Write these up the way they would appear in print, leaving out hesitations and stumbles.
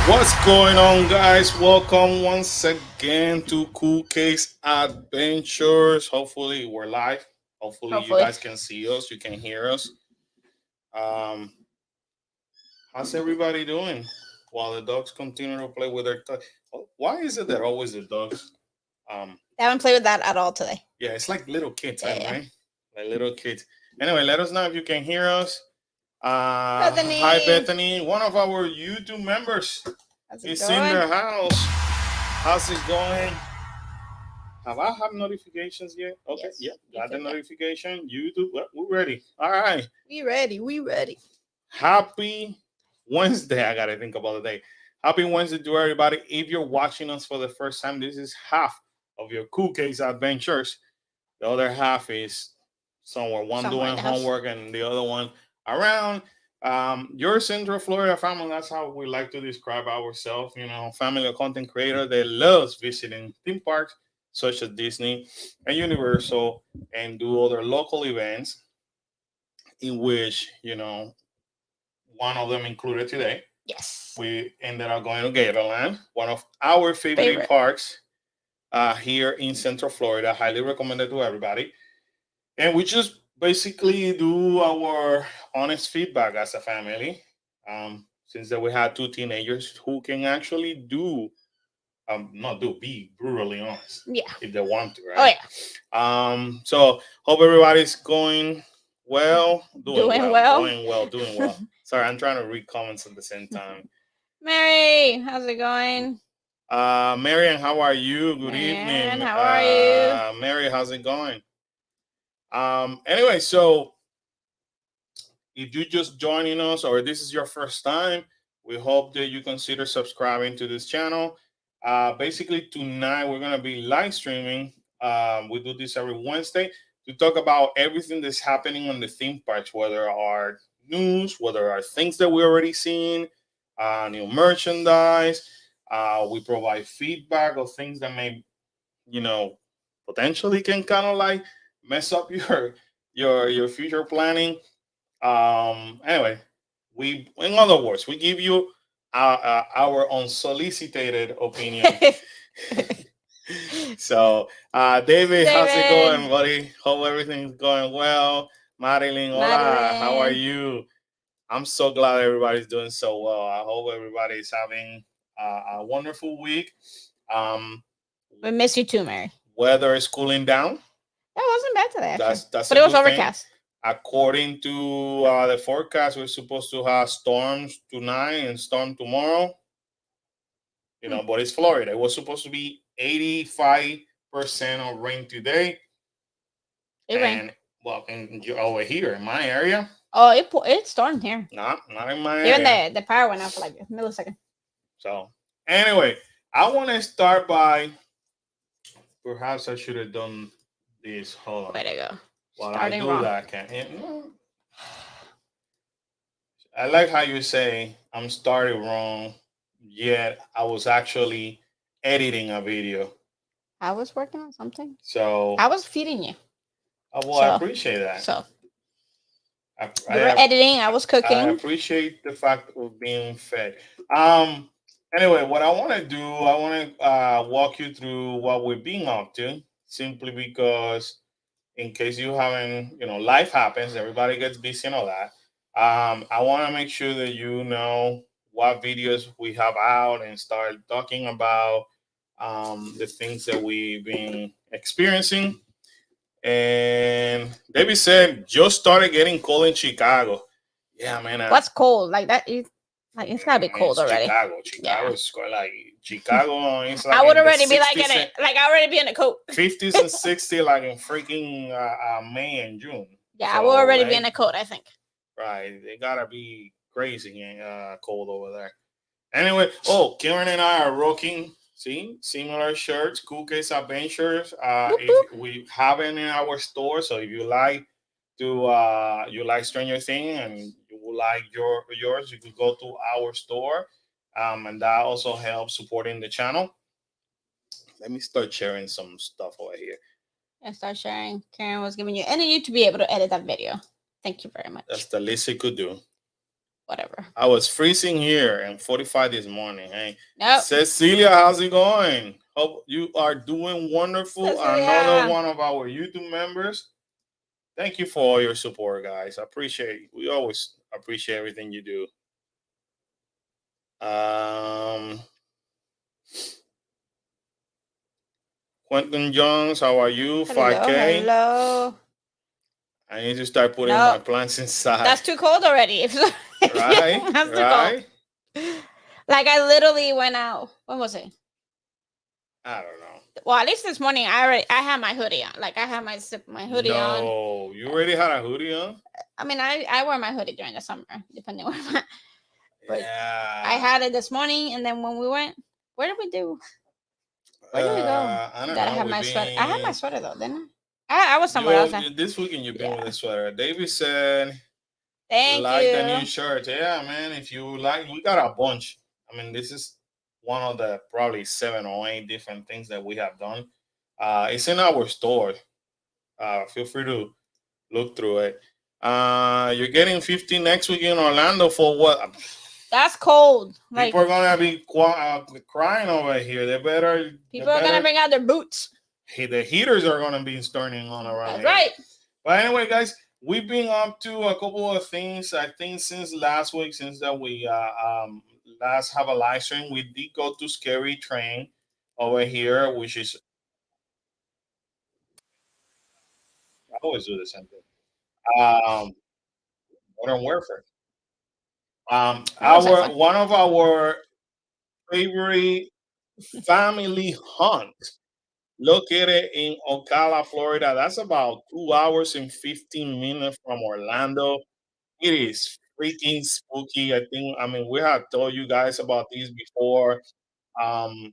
What's going on, guys? Welcome once again to Cool Case Adventures. Hopefully, we're live. Hopefully, you Hopefully. guys can see us, you can hear us. Um, how's everybody doing? While the dogs continue to play with their toys. Why is it that always the dogs? Um, I haven't played with that at all today. yeah, it's like little kids, Yeah, yeah. right? Like little kids. Anyway, let us know if you can hear us. Hi, Bethany, Bethany, one of our YouTube members how's it is in going? the house. How's it going? Have I have notifications yet? Okay, Yes, yeah, you got the should. Yeah, notification. YouTube, well, we're ready. All right. we ready. We ready. Happy Wednesday. I gotta think about the day. Happy Wednesday to everybody. If you're watching us for the first time, this is half of your Cool Case Adventures. The other half is somewhere, one Somewhere in doing the house. homework and the other one around. Your Central Florida family, that's how we like to describe ourselves. You know, family of content creator that loves visiting theme parks such as Disney and Universal and do other local events in which, one of them included today. Yes. We ended up going to Gatorland, one of our favorite Favorite. parks here in Central Florida. Highly recommended to everybody. And we just basically do our honest feedback as a family. Since that we had two teenagers who can actually do, not do, be brutally honest Yeah. if they want to, Oh right? yeah. So hope everybody's going well, Doing well. doing well. Sorry, I'm trying to read comments at the same time. Mary, how's it going? Marian, how are you? Good Marianne, evening. how are you? Mary, how's it going? Anyway, so if you're just joining us or this is your first time, we hope that you consider subscribing to this channel. Basically, tonight we're going to be live streaming. We do this every Wednesday to talk about everything that's happening on the theme parks, whether our news, whether our things that we already seen, new merchandise. We provide feedback of things that may, you know, potentially can kind of like mess up your future planning. Anyway, in other words, we give you our unsolicited opinion. So, David, how's it David, going, buddy? Hope everything's going well. Madeline, hola, how are Madeline. you? I'm so glad everybody's doing so well. I hope everybody's having a wonderful week. Um, We miss you too, Mary. Weather is cooling down. That wasn't bad today, actually. That's But a it was good thing. overcast. According to the forecast, we're supposed to have storms tonight and storm tomorrow. Hmm. But it's Florida. It was supposed to be 85% of rain today, It rained. and well, over here in my area, Oh, it stormed here. not in my Even area. the power went out for like a millisecond. So anyway, I want to start by perhaps I should have done this. Hold on. Way to go. While I Starting do wrong. that, I like how you say I'm starting wrong, yet I was actually editing a video. I was working on something. So, I was feeding you. well, I So appreciate that. so I, you were I, editing, I was I cooking. appreciate the fact of being fed. Um. Anyway, what I want to do, I want to walk you through what we're being up to, simply because in case you haven't, life happens, everybody gets busy and all that. I want to make sure that you know what videos we have out and start talking about the things that we've been experiencing. And David said, just started getting cold in Chicago. Yeah, man. What's cold? Like that is like it's gotta be cold It's already. Chicago. Yeah. Like Chicago is like I would in the already be like 60s, in it. Like I already be in a coat. 50s and 60s, like in freaking May and June. Yeah, I would So already be in they a coat, I think. right, they gotta be crazy and cold over there. Anyway, oh, Karen and I are rocking. See, similar shirts, Cool Case Adventures. Boop, boop. If we have it in our store, so if you like to you like Stranger Things and you would like yours, you could go to our store, and that also helps supporting the channel. Let me start sharing some stuff over here. And start sharing. Karen was giving you and you to be able to edit that video. Thank you very That's much. the least it could do. whatever. I was freezing here and 45 this morning. Hey, Nope. Cecilia, how's it going? Hope you are doing wonderful. Another Cecilia. one of our YouTube members. Thank you for all your support, guys. I appreciate. We always appreciate everything you do. Um, Quentin Jones, how are you? Hello, 5K. hello. I need to start putting No, my plants inside. that's too cold already. Right, That's too right. cold. Like I literally went out. When was it? I don't know. Well, at least this morning I had my hoodie on. Like I had my hoodie on. No, you already had a hoodie on. I mean, I wear my hoodie during the summer, depending where I'm at. But Yeah, I had it this morning, and then when we went, where did we do? Where did we go? I don't That I know. had We've my sweater. I had my been. sweater though, didn't I was somewhere else. This weekend you've been with Yeah. a sweater. David said, Thank like you. the new shirt. Yeah, man. If you like, we got a bunch. I mean, this is one of the probably 7 or 8 different things that we have done. It's in our store. Feel free to look through it. You're getting 50 next week in Orlando for what? That's cold. Like People are gonna be crying over here. people are gonna bring out their boots. The heaters are gonna be starting on around That's here. right. But anyway, guys, we've been up to a couple of things. I think since last week, since that we last have a live stream, we did go to Scary Train over here, which is I always do the same thing. Modern Warfare. That was Our fun. one of our favorite family hunts located in Ocala, Florida. That's about 2 hours and 15 minutes from Orlando. It is freaking spooky. I mean, we have told you guys about these before. Um,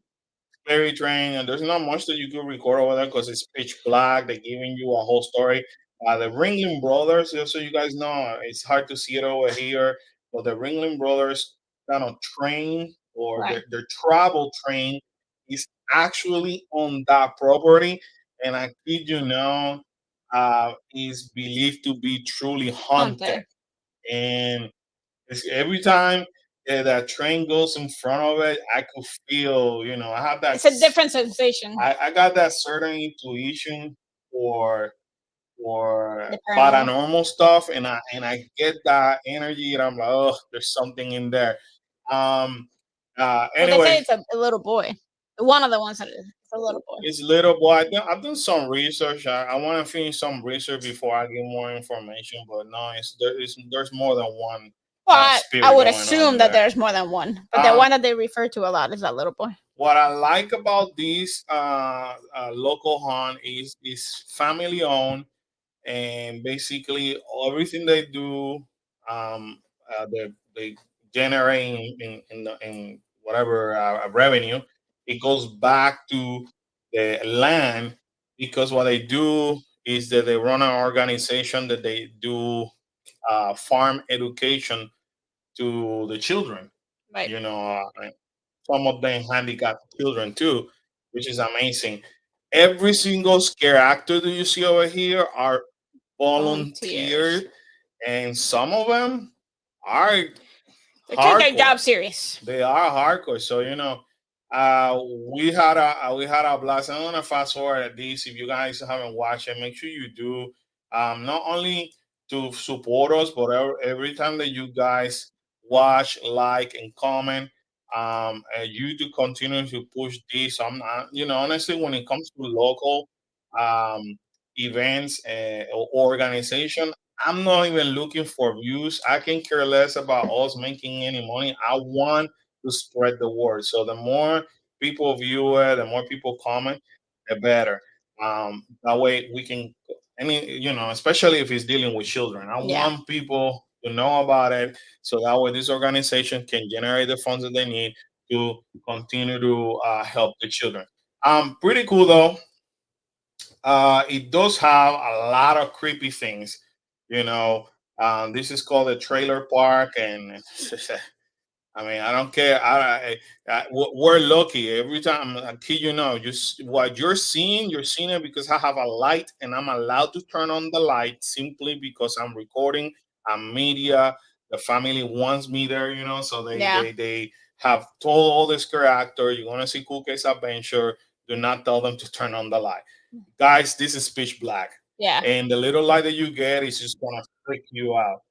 Fairy Train, and there's not much that you can record over there because it's pitch black. They're giving you a whole story. The Ringling Brothers, just so you guys know, it's hard to see it over here, but the Ringling Brothers kind of train or Right. their travel train is actually on that property, and I kid you not, is believed to be truly haunted. Haunted. And every time that train goes in front of it, I could feel, I have that. It's a different sensation. I got that certain intuition for The paranormal. paranormal stuff, and I get that energy, and I'm like, oh, there's something in there. Um. But they say Anyway, it's a little boy. One of the ones that is it's a little boy. it's little boy. I've done some research. I want to finish some research before I get more information. But no, there's more than one Well, spirit I would going on assume in that there. there's more than one, but the one that they refer to a lot is that little boy. What I like about this local hunt is family owned, and basically everything they do, they generate in whatever revenue, it goes back to the land, because what they do is that they run an organization that they do farm education to the children. Right. Some of them handicapped children too, which is amazing. Every single scare actor that you see over here are volunteered, Volunteers. and some of them are They take their hardcore. job serious. They are hardcore. So uh, we had a blast. I'm gonna fast forward at this. If you guys haven't watched it, make sure you do. Not only to support us, but every time that you guys watch, like, and comment, and you to continue to push this. I'm not, honestly, when it comes to local um events or organization, I'm not even looking for views. I can care less about us making any money. I want to spread the word. So the more people view it, the more people comment, the better. That way we can, especially if it's dealing with children. I Yeah. want people to know about it, so that way this organization can generate the funds that they need to continue to help the children. Pretty cool though. It does have a lot of creepy things. You know, this is called a trailer park, and I mean, I don't care. We're lucky every time. I kid you know, what you're seeing it because I have a light, and I'm allowed to turn on the light simply because I'm recording a media The family wants me there, so they Yeah. they they have told all this character, you're gonna see Cool Case Adventure. Do not tell them to turn on the light. Guys, this is pitch black. Yeah. And the little light that you get is just gonna freak you out.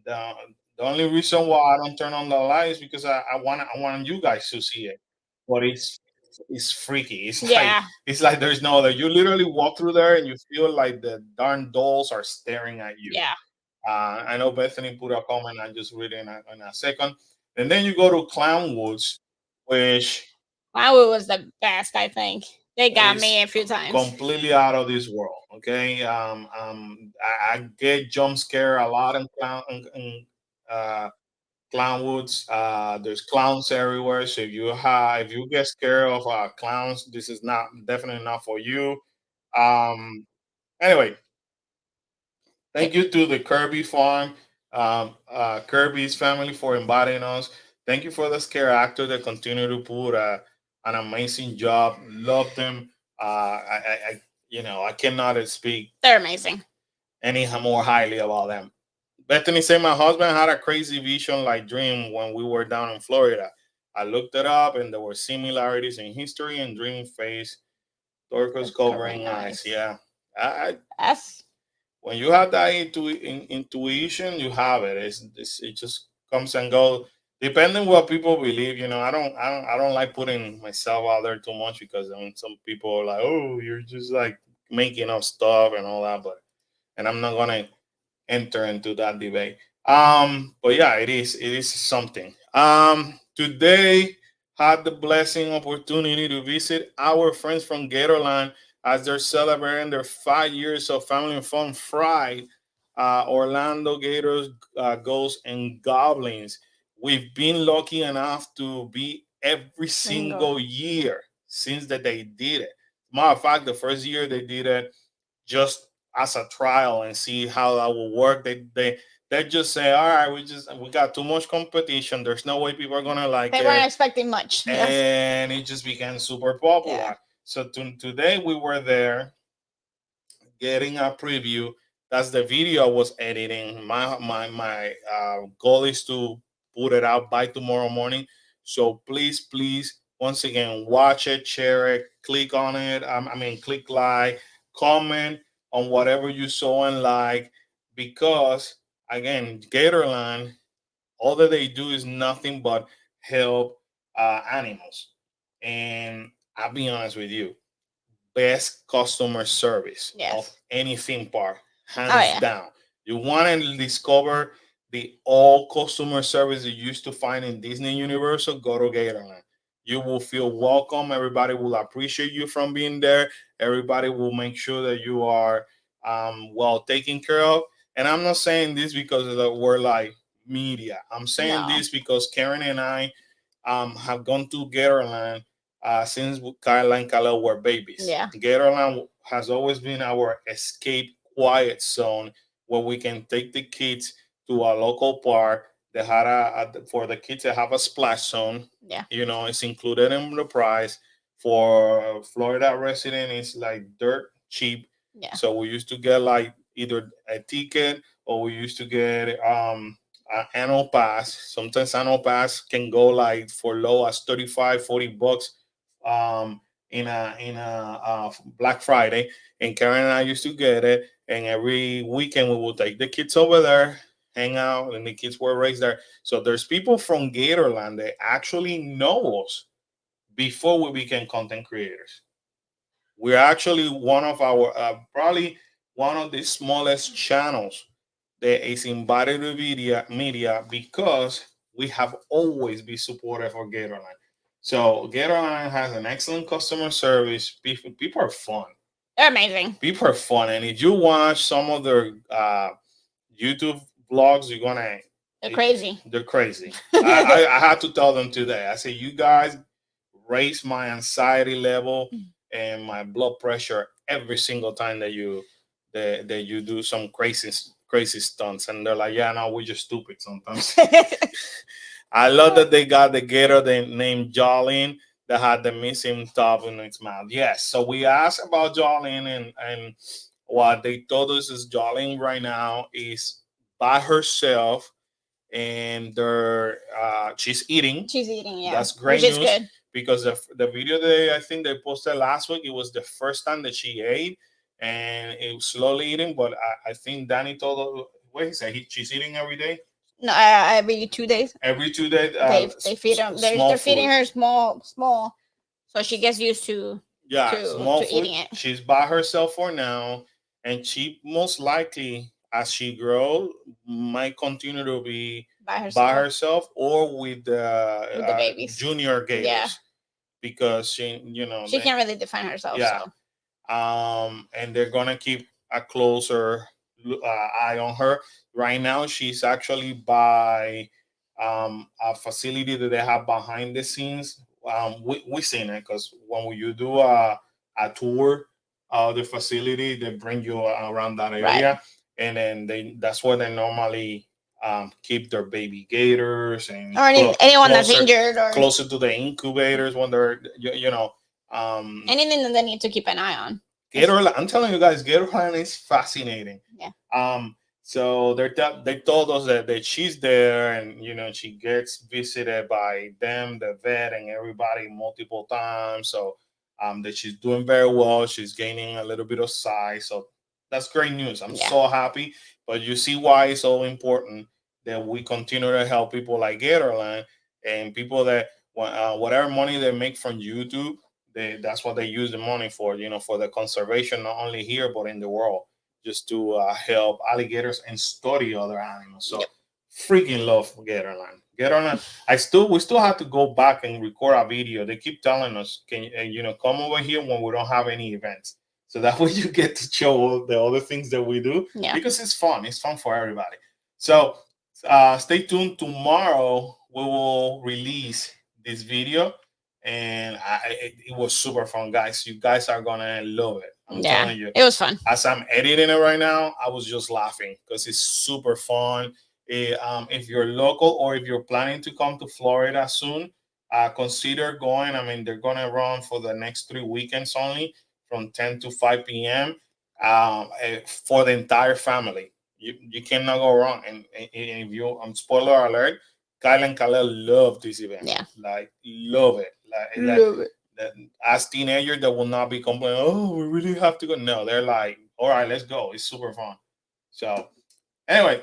The only reason why I don't turn on the light is because I want you guys to see it. But it's freaky. It's like Yeah. it's like there's no other. You literally walk through there and you feel like the darn dolls are staring at you. Yeah. I know Bethany put a comment. I just read it in a second. And then you go to Clownwoods, which Wildwood was the best, I think. They got is me a few times. completely out of this world. Okay, I get jump scare a lot in Clownwoods. There's clowns everywhere, so if you get scared of clowns, this is not definitely not for you. Um, anyway, thank you to the Kirby Farm, Kirby's family for inviting us. Thank you for the scare actor that continue to put an amazing job. Love them. I cannot speak They're amazing. any more highly about them. Bethany said my husband had a crazy vision like dream when we were down in Florida. I looked it up and there were similarities in history and dream face. Dorcas Just covering covering eyes. eyes. Yeah. I, That's when you have that intuition, you have it. It just comes and goes. Depending what people believe, I don't like putting myself out there too much because some people are like, oh, you're just like making up stuff and all that, and I'm not gonna enter into that debate. But yeah, it is something. Today had the blessing opportunity to visit our friends from Gatorland as they're celebrating their 5 years of Family and Fun Friday. Orlando Gators, Ghosts and Goblins. We've been lucky enough to be every single. single year since that they did it. Matter of fact, the first year they did it just as a trial and see how that will work. They just say, all right, we got too much competition. There's no way people are gonna like They weren't it, expecting much. Yes. and it just became super Yeah. popular. So today we were there getting a preview. That's the video I was editing. My goal is to put it out by tomorrow morning. So please, once again, watch it, share it, click on it. Click like, comment on whatever you saw and like, because again, Gatorland, all that they do is nothing but help animals. And I'll be honest with you, best customer service of Yes. any theme park, Oh hands yeah. down. You want to discover the all customer service you used to find in Disney Universal, go to Gatorland. You will feel welcome. Everybody will appreciate you from being there. Everybody will make sure that you are well taken care of. And I'm not saying this because we're like media. I'm saying No. this because Karen and I have gone to Gatorland since Kyle and Khalil were babies. Yeah. Gatorland has always been our escape quiet zone where we can take the kids to a local park. They had for the kids to have a splash zone. Yeah. It's included in the price. For Florida resident, it's like dirt cheap. Yeah. So we used to get like either a ticket or we used to get annual pass. Sometimes annual pass can go like for low as 35, $40 in a Black Friday. And Karen and I used to get it. And every weekend we would take the kids over there, hang out, and the kids were raised there. So there's people from Gatorland that actually know us before we became content creators. We're actually one of our probably one of the smallest channels that is invited to media because we have always been supportive of Gatorland. So Gatorland has an excellent customer service. People are fun. They're amazing. People are fun, and if you watch some of their YouTube vlogs, you're gonna. They're crazy. They're crazy. I had to tell them today. I said, you guys raise my anxiety level and my blood pressure every single time that you do some crazy stunts. And they're like, yeah, no, we're just stupid sometimes. I love that they got the gator they named Jolene that had the missing top in its mouth. Yes. So we asked about Jolene, and what they told us is Jolene right now is by herself and they're she's eating. She's eating, yeah. That's great Which is news good. because the video I think they posted last week, it was the first time that she ate, and it was slowly eating. But I think Danny told her, what he said, she's eating every day. No, every 2 days Every 2 days, they feed them. small They're feeding food. her small, so she gets used to Yeah, small food. eating it. She's by herself for now, and she most likely, as she grows, might continue to be by herself or with With the babies. junior gators. Yeah. Because she She can't really define herself. Yeah. So And they're gonna keep a closer eye on her. Right now, she's actually by a facility that they have behind the scenes. We seen it because when you do a tour of the facility, they bring you around that area, Right. and then that's where they normally keep their baby gators and or anyone that's closer- injured or closer to the incubators when they're anything that they need to keep an eye on. Gatorland. I'm telling you guys, Gatorland is fascinating. Yeah. So they told us that she's there, and she gets visited by them, the vet, and everybody multiple times. So that she's doing very well. She's gaining a little bit of size. So that's great news. I'm Yeah. so happy. But you see why it's so important that we continue to help people like Gatorland and people that whatever money they make from YouTube, that's what they use the money for. For the conservation, not only here but in the world, just to help alligators and study other animals. So freaking love Gatorland. Gatorland. We still have to go back and record a video. They keep telling us, can come over here when we don't have any events, so that way you get to show all the other things that we do. Yeah. Because it's fun. It's fun for everybody. So stay tuned. Tomorrow we will release this video, and it was super fun, guys. You guys are gonna love it. I'm telling you. It was fun. As I'm editing it right now, I was just laughing because it's super fun. If you're local or if you're planning to come to Florida soon, consider going. I mean, they're gonna run for the next 3 weekends only, from 10 to 5 p.m. For the entire family. You cannot go wrong. And if you, spoiler alert, Kyle and Kalel love this event. Yeah. Like, love it. Love it. As teenagers, that will not be complaining, oh, we really have to go. No, they're like, all right, let's go. It's super fun. So anyway,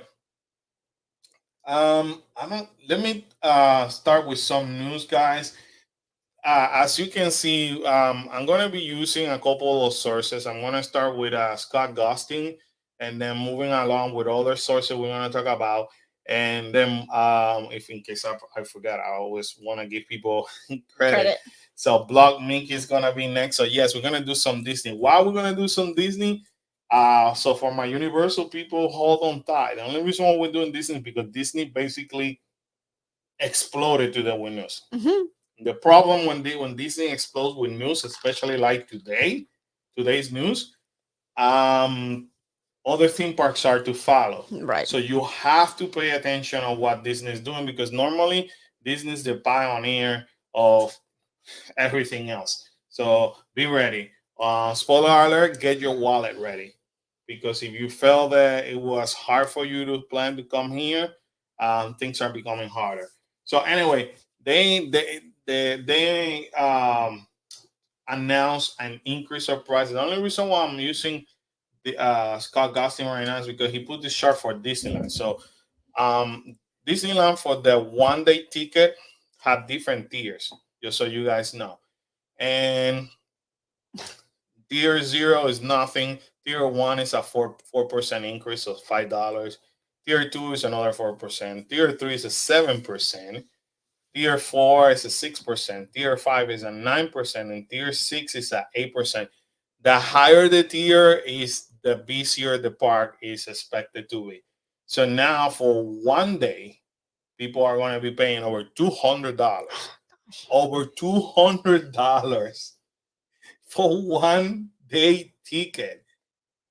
let me start with some news, guys. As you can see, I'm going to be using a couple of sources. I'm going to start with Scott Gustin, and then moving along with other sources we're going to talk about. And then, if in case I forgot, I always want to give people credit. So Block Mink is going to be next. So yes, we're going to do some Disney. Why we're going to do some Disney? So for my Universal people, hold on tight. The only reason why we're doing Disney is because Disney basically exploded to the winners. Mm-hmm. The problem when Disney explodes with news, especially like today's news, other theme parks are to follow. Right. So you have to pay attention on what Disney is doing, because normally Disney is the pioneer of everything else. So be ready. Spoiler alert, get your wallet ready. Because if you felt that it was hard for you to plan to come here, things are becoming harder. So anyway, they announced an increase of prices. The only reason why I'm using the Scott Gustin right now is because he put this chart for Disneyland. So Disneyland, for the 1 day ticket, had different tiers, just so you guys know. And tier 0 is nothing. Tier 1 is a 4% increase of $5. Tier 2 is another 4%. Tier 3 is a 7%. Tier 4 is a 6%. Tier 5 is a 9%. And Tier 6 is a 8%. The higher the tier is, the busier the park is expected to be. So now for 1 day, people are going to be paying over $200. Over $200 for 1 day ticket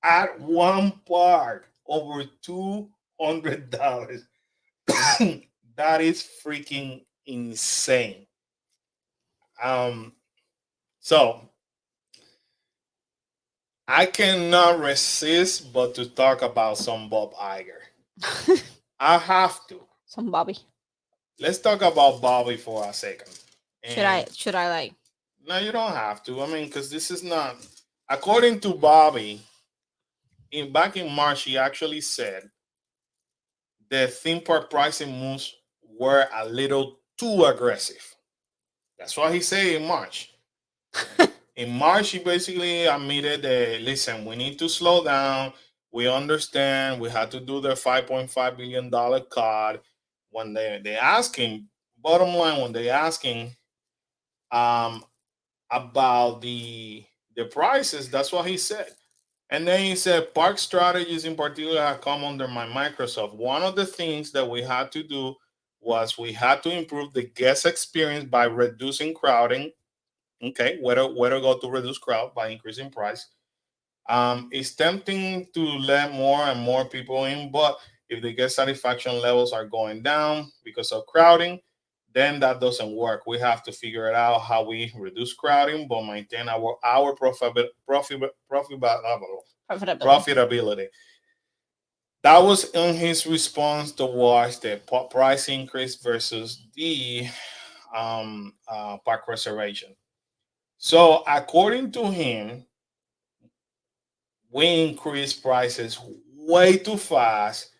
at one park. Over $200. That is freaking insane. So I cannot resist but to talk about some Bob Iger. I have to. Some Bobby. Let's talk about Bobby for a second. Should I? And Should I like? no, you don't have to. I mean, because this is not. According to Bobby, back in March, he actually said the theme park pricing moves were a little too aggressive. That's what he said in March. In March, he basically admitted that, listen, we need to slow down. We understand we had to do the $5.5 billion cut. When they asking, bottom line, when they asking um, about the prices, that's what he said. And then he said, park strategies in particular have come under my Microsoft. One of the things that we had to do was we had to improve the guest experience by reducing crowding. Okay, where to go to reduce crowd by increasing price. It's tempting to let more and more people in, but if the guest satisfaction levels are going down because of crowding, then that doesn't work. We have to figure it out how we reduce crowding but maintain our Profitability. profitability. That was in his response towards the price increase versus the park reservation. So according to him, we increased prices way too fast,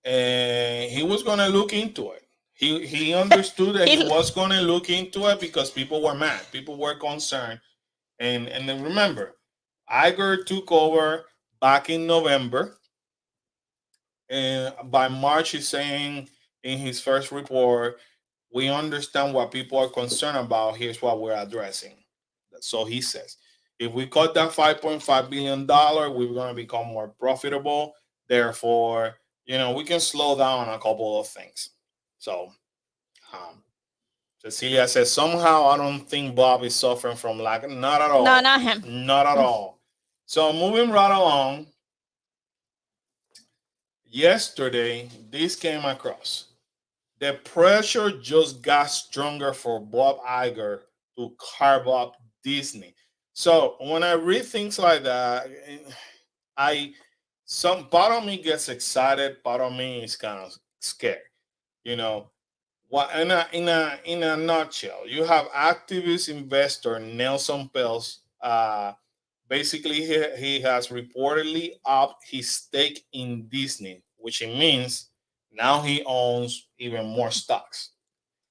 and he was gonna look into it. He understood that he He- was gonna look into it because people were mad, people were concerned, and then remember, Iger took over back in November, and by March he's saying in his first report, we understand what people are concerned about. Here's what we're addressing. So he says, if we cut that $5.5 billion, we're going to become more profitable. Therefore, we can slow down a couple of things. So, um, Cecilia says, somehow I don't think Bob is suffering from lack. Not at no, all. not him. Not at all. So, moving right along, yesterday, this came across. The pressure just got stronger for Bob Iger to carve up Disney. So when I read things like that, I some part of me gets excited, part of me is kind of scared. You know, what in a nutshell, you have activist investor Nelson Peltz. Basically, he has reportedly upped his stake in Disney, which it means now he owns even more stocks.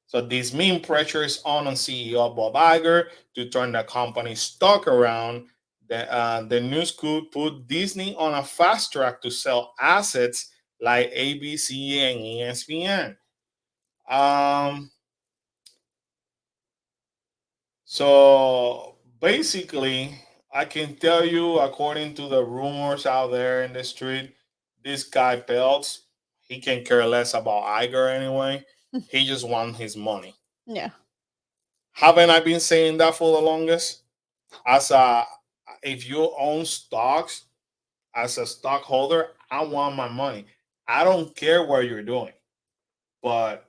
So this mean pressure is on CEO Bob Iger to turn the company's stock around. The news could put Disney on a fast track to sell assets like ABC and ESPN. Um, so basically, I can tell you, according to the rumors out there in the street, this guy Peltz, he can care less about Iger anyway. He just wants his money. Yeah. Haven't I been saying that for the longest? As a If you own stocks as a stockholder, I want my money. I don't care what you're doing, but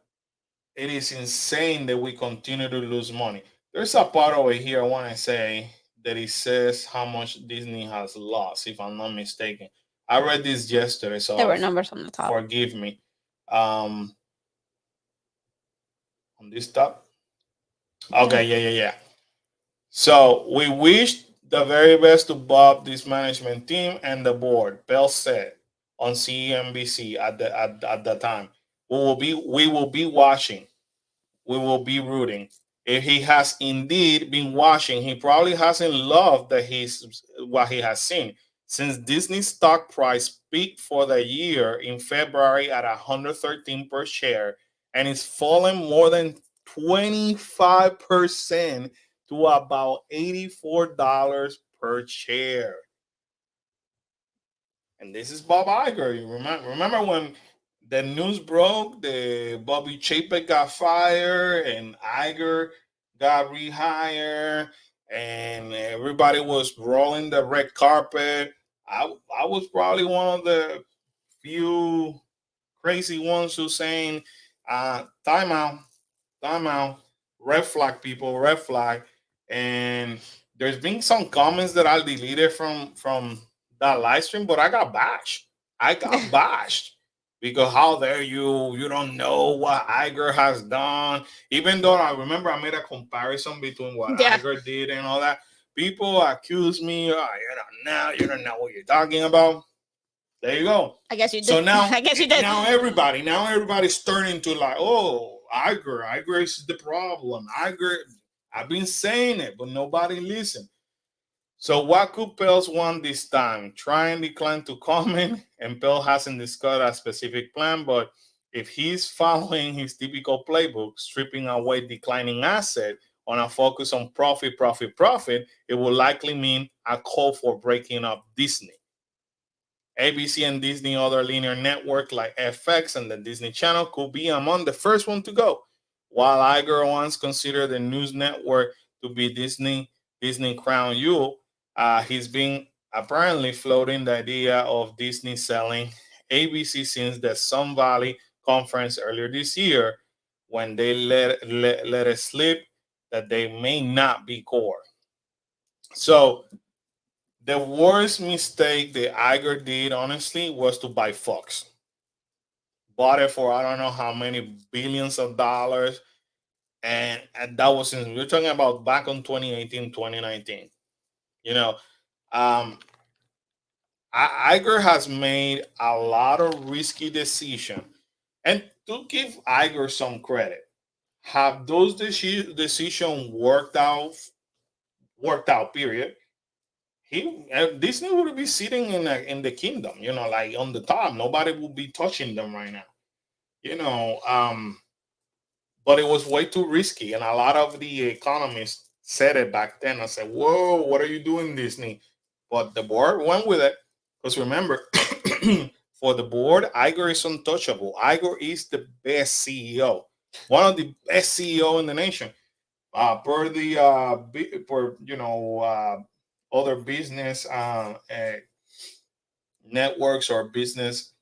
it is insane that we continue to lose money. There's a part over here I want to say that it says how much Disney has lost, if I'm not mistaken. I read this yesterday, There so were numbers on the top. forgive me. Um, on this top. Okay, yeah. So we wish the very best to Bob, this management team, and the board. Bell said on CNBC at the time. We will be watching. We will be rooting. If he has indeed been watching, he probably hasn't loved what he has seen. Since Disney's stock price peaked for the year in February at 113 per share and is fallen more than 25% to about $84 per share. And this is Bob Iger. You remember when the news broke, the Bobby Chapek got fired and Iger got rehired, and everybody was rolling the red carpet. I was probably one of the few crazy ones who saying, time out, time out, red flag, people, red flag. And there's been some comments that I deleted from that live stream, but I got bashed. I got bashed. Because how dare you? You don't know what Iger has done. Even though I remember I made a comparison between what Yeah. Iger did and all that. People accuse me, oh, you don't know what you're talking about. There you go. I guess you So did. now, I guess you did. now everybody's turning to like, oh, Iger is the problem. Iger, I've been saying it, but nobody listened. So what could Pels want this time? Try and decline to comment, and Pell hasn't discussed a specific plan, but if he's following his typical playbook, stripping away declining asset on a focus on profit, profit, profit, it will likely mean a call for breaking up Disney. ABC and Disney other linear network like FX and the Disney Channel could be among the first one to go. While Iger once considered the news network to be Disney Crown Jewel, he's been apparently floating the idea of Disney selling ABC since the Sun Valley conference earlier this year, when they let it slip that they may not be core. So the worst mistake that Iger did, honestly, was to buy Fox. Bought it for I don't know how many billions of dollars. And that was in, we're talking about back on 2018, 2019. You know, um, Iger has made a lot of risky decisions. And to give Iger some credit, have those decisions worked out, period, Disney would be sitting in the kingdom, like on the top. Nobody would be touching them right now, you know. But it was way too risky, and a lot of the economists said it back then. I said, "Whoa, what are you doing, Disney?" But the board went with it because remember, for the board, Iger is untouchable. Iger is the best CEO, one of the best CEO in the nation. Per the per other business networks or business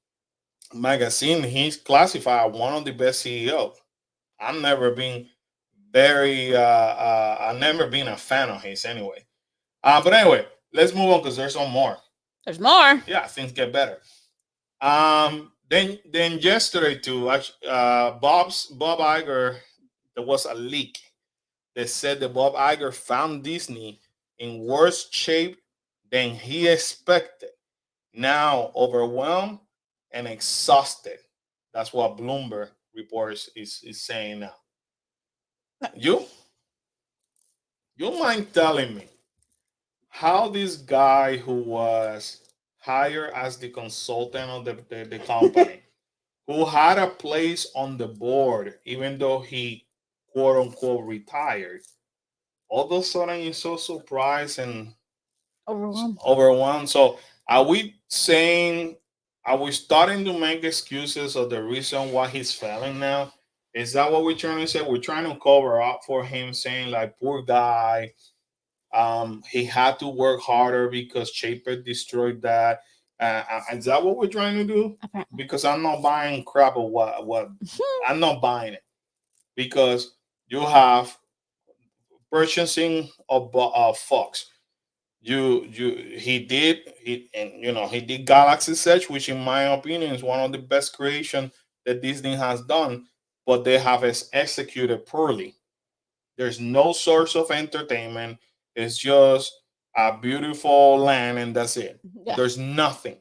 magazine, he's classified one of the best CEO. I've never been I've never been a fan of his anyway. But anyway, let's move on because there's some more. There's more. Yeah, things get better. Then yesterday too, Bob Iger, there was a leak that said that Bob Iger found Disney in worse shape than he expected. Now overwhelmed and exhausted. That's what Bloomberg reports is saying now. You you mind telling me how this guy who was hired as the consultant of the company, who had a place on the board, even though he quote unquote retired, all of a sudden he's so surprised and Overwhelmed. overwhelmed. So are we saying, are we starting to make excuses of the reason why he's failing now? Is that what we're trying to say? We're trying to cover up for him, saying like, poor guy, he had to work harder because Chapek destroyed that. Is that what we're trying to do? Apparently. Because I'm not buying crap of what I'm not buying it, because you have purchasing of Fox. He did Galaxy Edge, which in my opinion is one of the best creation that Disney has done, but they have executed poorly. There's no source of entertainment. It's just a beautiful land, and that's it. Yeah. There's nothing.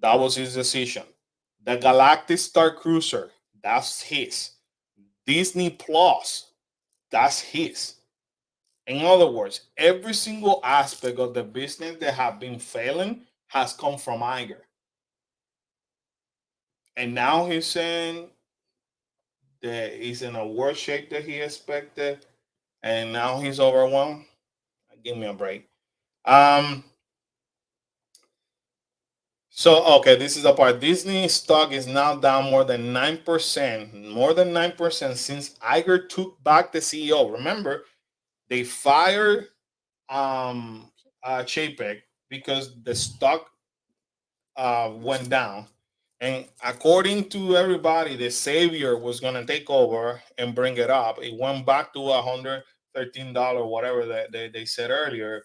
That was his decision. The Galactic Star Cruiser, that's his. Disney Plus, that's his. In other words, every single aspect of the business that have been failing has come from Iger. And now he's saying that he's in a worse shape than he expected, and now he's overwhelmed. Give me a break. Um, so okay, this is the part. Disney stock is now down more than 9% since Iger took back the CEO. Remember, they fired Chapek because the stock went down. And according to everybody, the savior was gonna take over and bring it up. It went back to $113, whatever that they said earlier,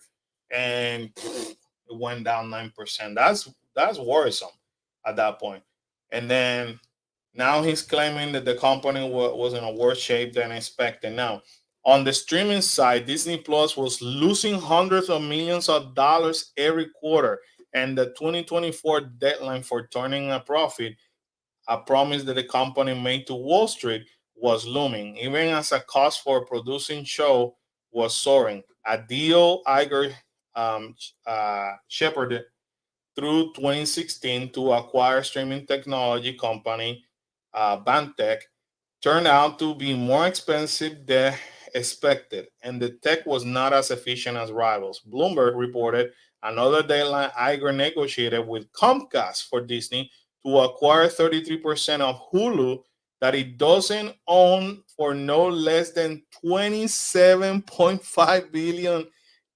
and it went down 9%. That's worrisome at that point. And then now he's claiming that the company was in a worse shape than expected. Now, on the streaming side, Disney Plus was losing hundreds of millions of dollars every quarter, and the 2024 deadline for turning a profit, a promise that the company made to Wall Street, was looming, even as a cost for producing show was soaring. A deal Iger shepherded through 2016 to acquire streaming technology company Bantech turned out to be more expensive than expected, and the tech was not as efficient as rivals. Bloomberg reported another deadline Iger negotiated with Comcast for Disney to acquire 33% of Hulu that it doesn't own for no less than 27.5 billion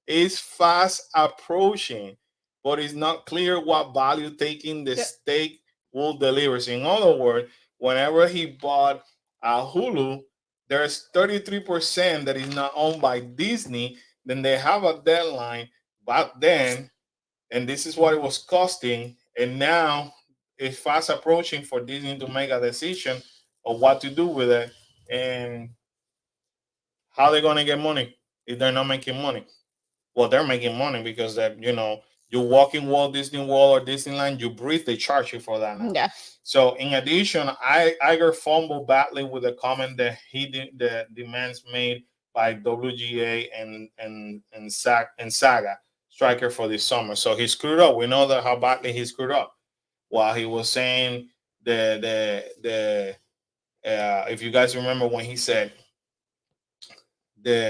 is fast approaching, but it's not clear what value taking the Yeah. stake will deliver. So in other words, whenever he bought Hulu, there's 33% that is not owned by Disney. Then they have a deadline back then, and this is what it was costing. And now it's fast approaching for Disney to make a decision of what to do with it and how they're going to get money if they're not making money. Well, they're making money because that you walk in Walt Disney World or Disneyland, you breathe, they charge you for that now. Yeah. So in addition, Iger fumbled badly with the comment that he did the demands made by WGA and Saga Striker for this summer. So he screwed up. We know that how badly he screwed up. While he was saying the if you guys remember when he said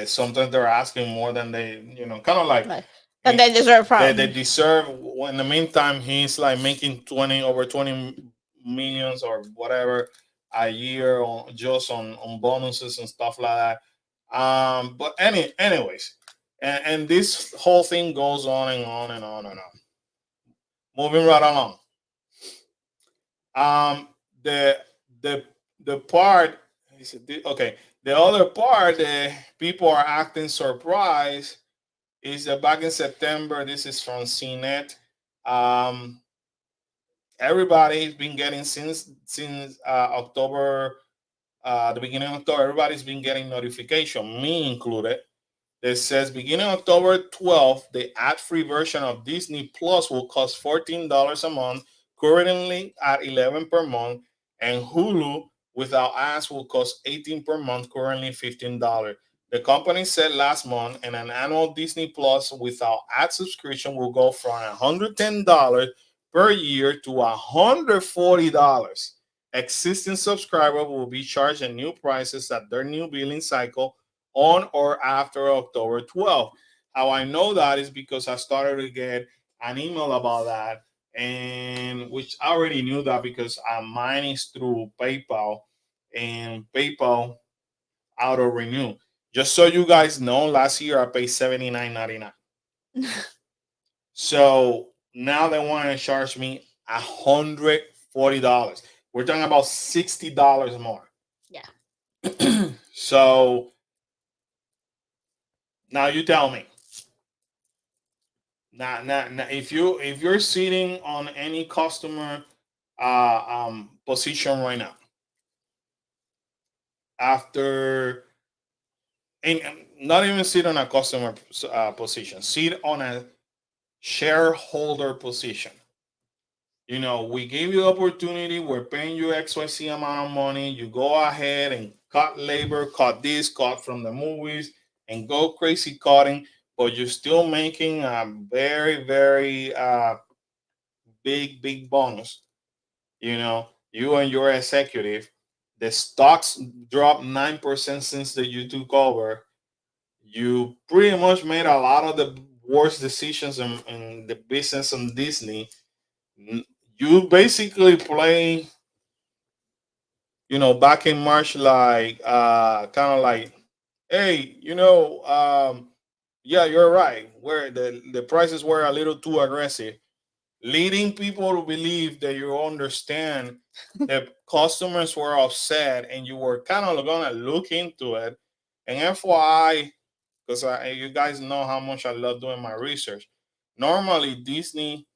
sometimes they're asking more than they kind of like Right. And they deserve they probably. deserve. In the meantime, he's like making 20 millions or whatever a year on just on bonuses and stuff like that. But anyways, and this whole thing goes on and on and on and on. Moving right along. Um, the the the part okay. The other part that people are acting surprised is that back in September, this is from CNET. Um, Everybody's been getting since October, the beginning of October. Everybody's been getting notification, me included. That says beginning October 12th, the ad-free version of Disney Plus will cost $14 a month, currently at 11 per month, and Hulu without ads will cost 18 per month, currently $15. The company said last month, and an annual Disney Plus without ad subscription will go from $110 per year to $140. Existing subscribers will be charged at new prices at their new billing cycle on or after October 12th. How I know that is because I started to get an email about that, and which I already knew that because mine is through PayPal, and PayPal auto renew. Just so you guys know, last year I paid $79.99. So now they want to charge me $140. We're talking about $60 more. Yeah. So now you tell me. Now, if you're sitting on any customer position right now, after and not even sit on a customer position, sit on a shareholder position. We gave you the opportunity. We're paying you XYZ amount of money. You go ahead and cut labor, cut this, cut from the movies, and go crazy cutting, but you're still making a very, very big bonus. You and your executive, the stocks dropped 9% since that you took over. You pretty much made a lot of the worst decisions in the business on Disney. You basically play, back in March, like kind of like, hey, yeah, you're right. Where the prices were a little too aggressive, leading people to believe that you understand that customers were upset and you were kind of gonna look into it. And FYI, because you guys know how much I love doing my research. Normally, Disney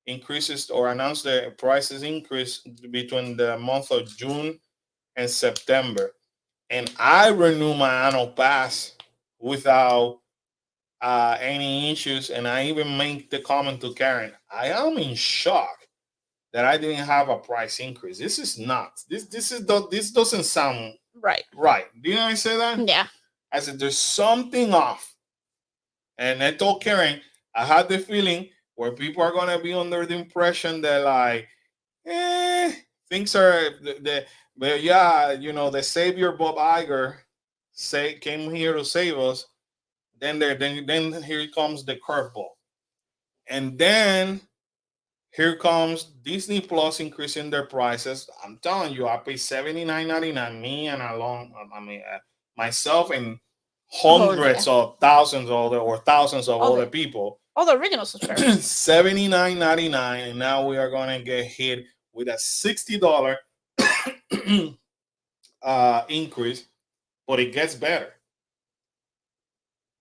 increases or announced the prices increase between the month of June and September. And I renew my annual pass without any issues. And I even make the comment to Karen, I am in shock that I didn't have a price increase. This is nuts. This doesn't sound Right. right. Didn't I say that? Yeah. I said there's something off. And I told Karen, I had the feeling where people are gonna be under the impression that like, things are but yeah, the savior Bob Iger came here to save us. Then here comes the curveball, and then here comes Disney Plus increasing their prices. I'm telling you, I pay $79.99. Me and myself and Oh yeah. hundreds of thousands or thousands of All other the people. all the original subscribers. $79.99, and now we are gonna get hit with a $60 increase, but it gets better.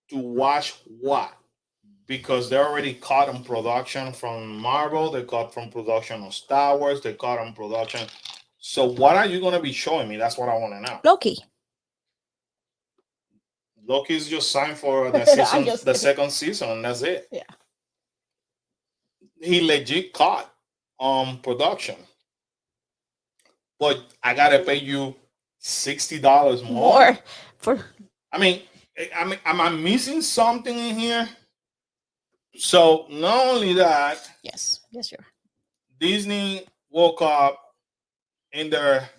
To watch what? Because they're already caught on production from Marvel, they caught from production of Star Wars, they caught on production. So what are you gonna be showing me? That's what I want to know. Loki. Loki's just signed for the I'm season, just the kidding. second season, and that's it. Yeah. He legit caught on production, but I gotta pay you $60 more. More for I mean, am I missing something in here? So not only that, yes. Yes, sure. Disney woke up in their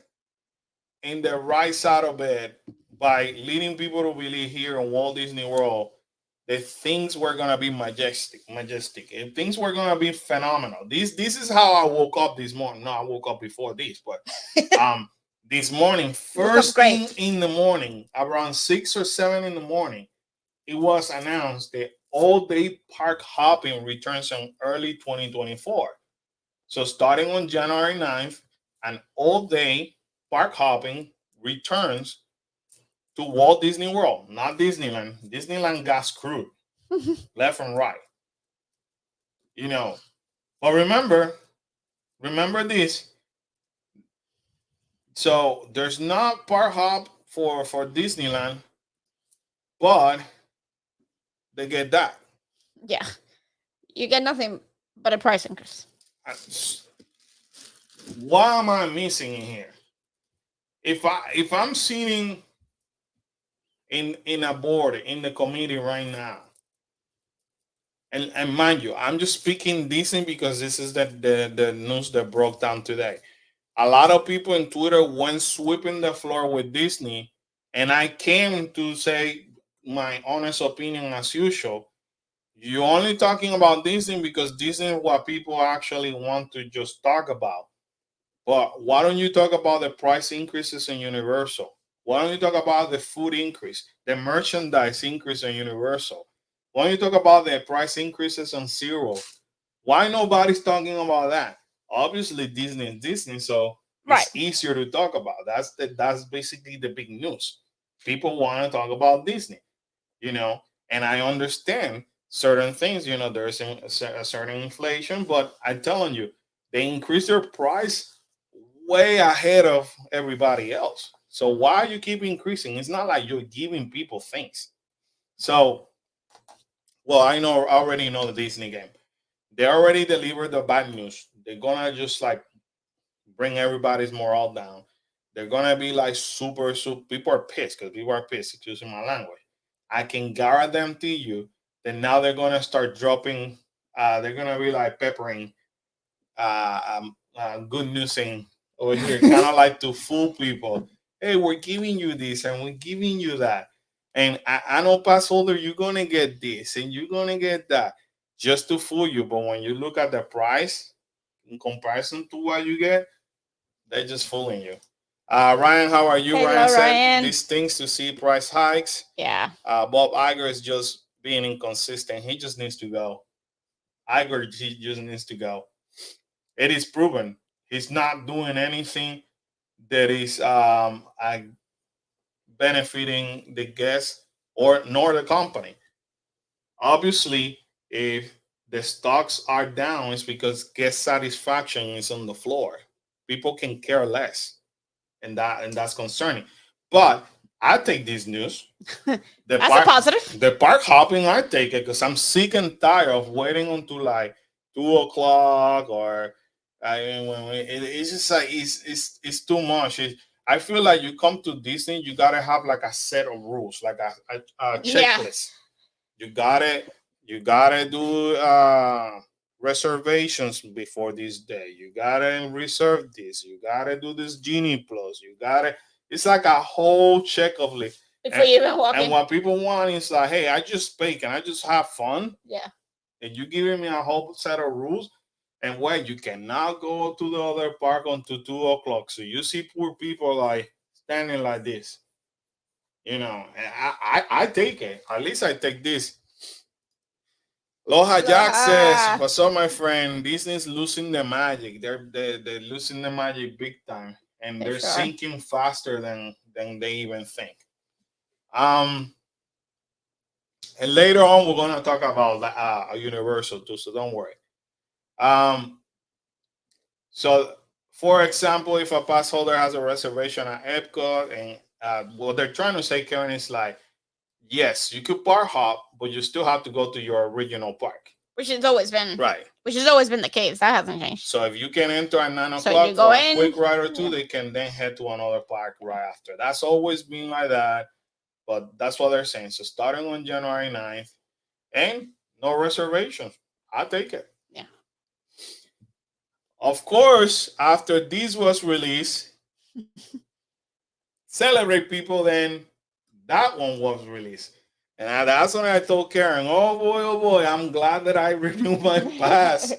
right side of bed by leading people to believe here in Walt Disney World that things were gonna be majestic, and things were gonna be phenomenal. This is how I woke up this morning. No, I woke up before this, but this morning, first thing in the morning, around 6 or 7 in the morning, it was announced that all day park hopping returns in early 2024. So starting on January 9th, an all day park hopping returns to Walt Disney World, not Disneyland. Disneyland got screwed left and right. But remember this. So there's not park hop for Disneyland, but they get that. Yeah. You get nothing but a price increase. What am I missing in here? If I'm sitting in a board in the committee right now, and mind you, I'm just speaking Disney because this is the news that broke down today. A lot of people in Twitter went sweeping the floor with Disney, and I came to say my honest opinion as usual. You're only talking about Disney because Disney is what people actually want to just talk about. But why don't you talk about the price increases in Universal? Why don't you talk about the food increase, the merchandise increase in Universal? Why don't you talk about the price increases on Zero? Why nobody's talking about that? Obviously, Disney is Disney, so Right. it's easier to talk about. That's basically the big news. People want to talk about Disney, and I understand certain things. There's a certain inflation, but I'm telling you, they increase their price way ahead of everybody else. So why you keep increasing? It's not like you're giving people things. So, well, I already know the Disney game. They already delivered the bad news. They're gonna just like bring everybody's morale down. They're gonna be like super. People are pissed because people are pissed. Excuse my language. I can guarantee you that now they're gonna start dropping. They're gonna be like peppering good newsing over here, kind of like to fool people. Hey, we're giving you this and we're giving you that. And I know pass holder, you're gonna get this and you're gonna get that just to fool you. But when you look at the price in comparison to what you get, they're just fooling you. Ryan, how are you? Hello, Ryan said Ryan. these things to see price hikes. Yeah. Bob Iger is just being inconsistent. He just needs to go. Iger, he just needs to go. It is proven he's not doing anything that is benefiting the guests or nor the company. Obviously, if the stocks are down is because guest satisfaction is on the floor. People can care less, and that's concerning. But I take this news. The That's a park, positive. the park hopping, I take it because I'm sick and tired of waiting until like 2 o'clock or it's just like it's too much. I feel like you come to Disney, you gotta have like a set of rules, like a Yeah. checklist. You gotta do reservations before this day. You gotta reserve this. You gotta do this Genie Plus. You gotta. It's like a whole check of list. Before you even walk And in. what people want is like, hey, I just pay. Can I just have fun? Yeah. And you giving me a whole set of rules. And wait, you cannot go to the other park until 2 o'clock. So you see poor people like standing like this. And I take it. At least I take this. Loja Jack says, Ah, "What's up, my friend? Disney's losing the magic. They're losing the magic big time, and they they're sure are. sinking faster than they even think." Um, and later on, we're gonna talk about Universal too, so don't worry. Um, so for example, if a pass holder has a reservation at Epcot, and what they're trying to say, Karen, is like, yes, you could bar hop, but you still have to go to your original park. Which has always been Right. Which has always been the case. That hasn't changed. So if you can enter at 9 So o'clock you go for a in, quick ride or two, yeah. they can then head to another park right after. That's always been like that, but that's what they're saying. So starting on January 9th, and no reservations. I'll take it. Yeah. Of course, after this was released, celebrate people, then that one was released. And that's when I told Karen, oh boy, I'm glad that I renewed my pass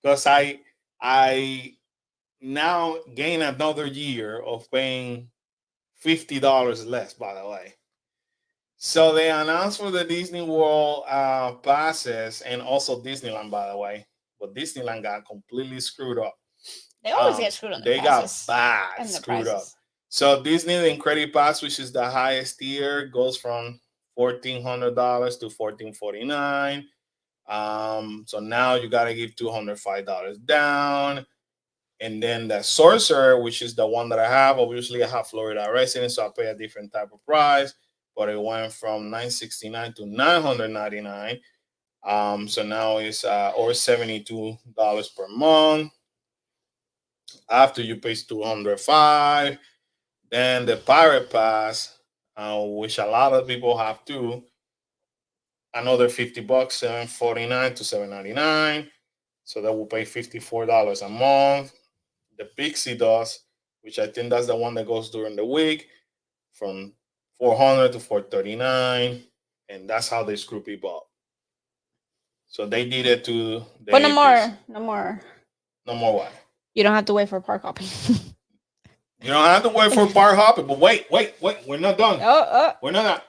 because I now gain another year of paying $50 less, by the way. So they announced for the Disney World passes and also Disneyland, by the way. But Disneyland got completely screwed up. They always get screwed on the They passes got bad and the screwed up. prices. So Disney the Credit Pass, which is the highest tier, goes from $1,400 to $1,449. So now you gotta give $205 down. And then the Sorcerer, which is the one that I have, obviously I have Florida residence, so I pay a different type of price, but it went from $969 to $999. So now it's or $72 per month. After you pay $205, then the Pirate Pass, which a lot of people have too, another $50, $749 to $799. So that will pay $54 a month. The Pixie Dust, which I think that's the one that goes during the week, from 400 to 439, and that's how they screw people up. So they did it to the But no APs. more. No more what? You don't have to wait for park hopping. You don't have to wait for park hopping, but wait. We're not done. We're not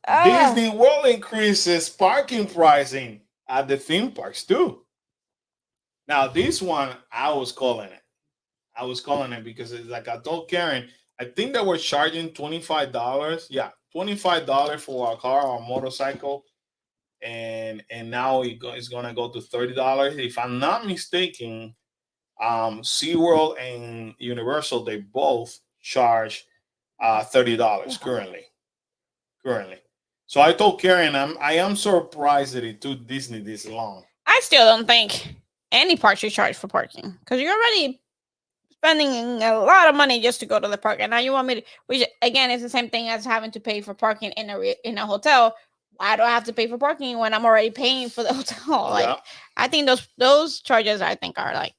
done. Disney World increases parking pricing at the theme parks too. Now, this one, I was calling it because it's like I told Karen, I think they were charging $25. Yeah, $25 for a car or a motorcycle. And now it's gonna go to $30. If I'm not mistaken, SeaWorld and Universal, they both charge $30 currently. So I told Karen, I am surprised that it took Disney this long. I still don't think any park should charge for parking because you're already spending a lot of money just to go to the park, and now you want me to, which again is the same thing as having to pay for parking in a hotel. Why do I have to pay for parking when I'm already paying for the hotel? Like, Yeah. I think those charges I think are like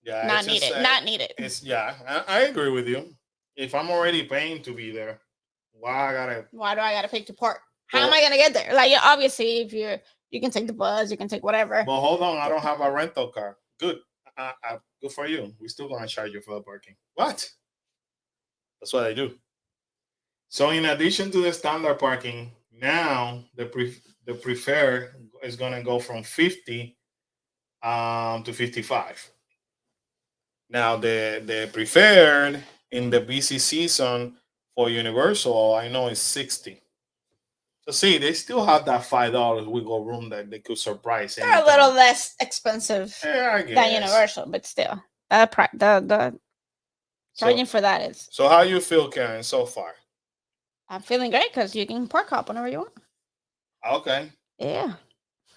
Yeah, not it's just, needed. Not needed. It's I agree with you. If I'm already paying to be there, why do I gotta pay to park? How am I gonna get there? Like, obviously, if you can take the bus, you can take whatever. But hold on, I don't have a rental car. Good, good for you. We're still gonna charge you for the parking. What? That's what I do. So in addition to the standard parking, now the preferred is gonna go from 50 to 55. Now the preferred in the busy season for Universal, I know is 60. So see, they still have that $5 wiggle room that they could surprise They're a anytime. little less expensive Yeah, I than guess. Universal, but still, the charging for that is. So how you feel, Karen, so far? I'm feeling great because you can park hop whenever you want. Okay. Yeah.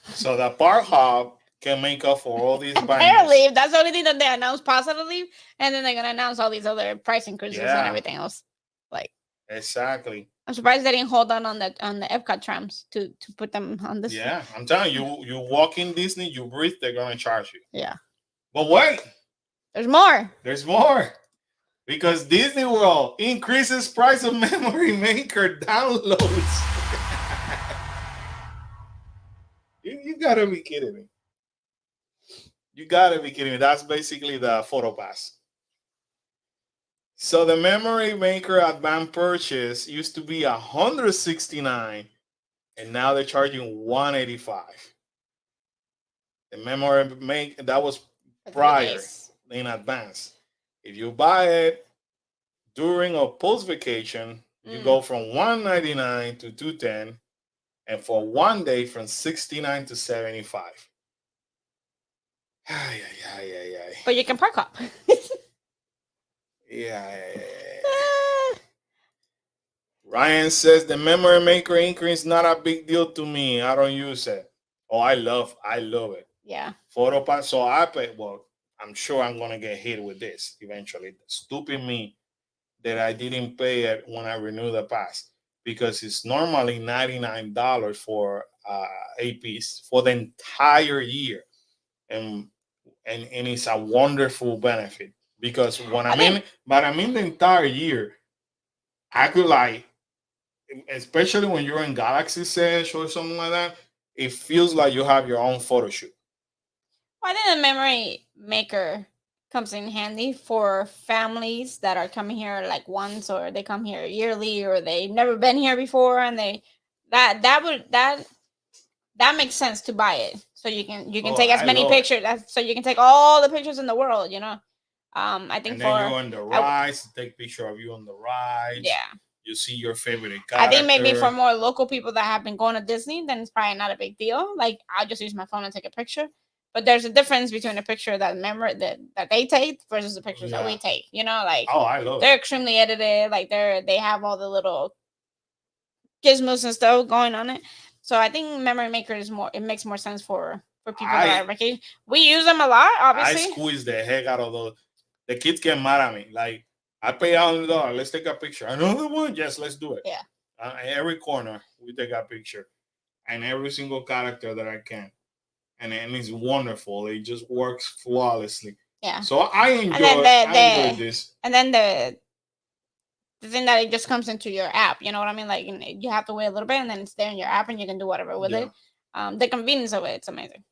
So the park hop can make up for all these Apparently, bangers. if that's the only thing that they announced positively, and then they're gonna announce all these other price increases and Yeah. everything else. Like, Exactly. I'm surprised they didn't hold on the Epcot trams to put them on this. Yeah, I'm telling you, you walk in Disney, you breathe, they're gonna charge you. Yeah. But wait, There's more. there's more. Because Disney World increases price of memory maker downloads. you gotta be kidding me. You gotta be kidding me. That's basically the photo pass. So the memory maker advanced purchase used to be $169, and now they're charging $185. The memory make that was prior in advance. If you buy it during or post vacation, you go from $199 to $210, and for one day from $69 to $75. But you can park hop. Yeah. Ryan says the memory maker increase not a big deal to me. I don't use it. Oh, I love it. Yeah. Photo pass. So I pay. Well, I'm sure I'm gonna get hit with this eventually. Stupid me that I didn't pay it when I renewed the pass, because it's normally $99 for a piece for the entire year, and it's a wonderful benefit, because when I'm in the entire year, I could, like, especially when you're in Galaxy Sesh or something like that, it feels like you have your own photo shoot. I think the memory maker comes in handy for families that are coming here like once, or they come here yearly, or they've never been here before, and that makes sense to buy it, so you can take as many pictures so you can take all the pictures in the world, you know. I think, and then you're on the rides, take picture of you on the rides. Yeah. You see your favorite character. I think maybe for more local people that have been going to Disney, then it's probably not a big deal. Like, I'll just use my phone and take a picture. But there's a difference between a picture that they take versus the pictures that we take. You know, like, I love they're extremely edited. Like, they have all the little gizmos and stuff going on it. So I think memory maker is more. It makes more sense for people that are vacation. We use them a lot, obviously. I squeeze the heck out of those. The kids get mad at me. Like, I pay $100. Let's take a picture. Another one? Yes, let's do it. Yeah. Every corner we take a picture, and every single character that I can, and it's wonderful. It just works flawlessly. Yeah. So I enjoy this. And then the thing that it just comes into your app. You know what I mean? Like, you have to wait a little bit, and then it's there in your app, and you can do whatever with it. The convenience of it, it's amazing.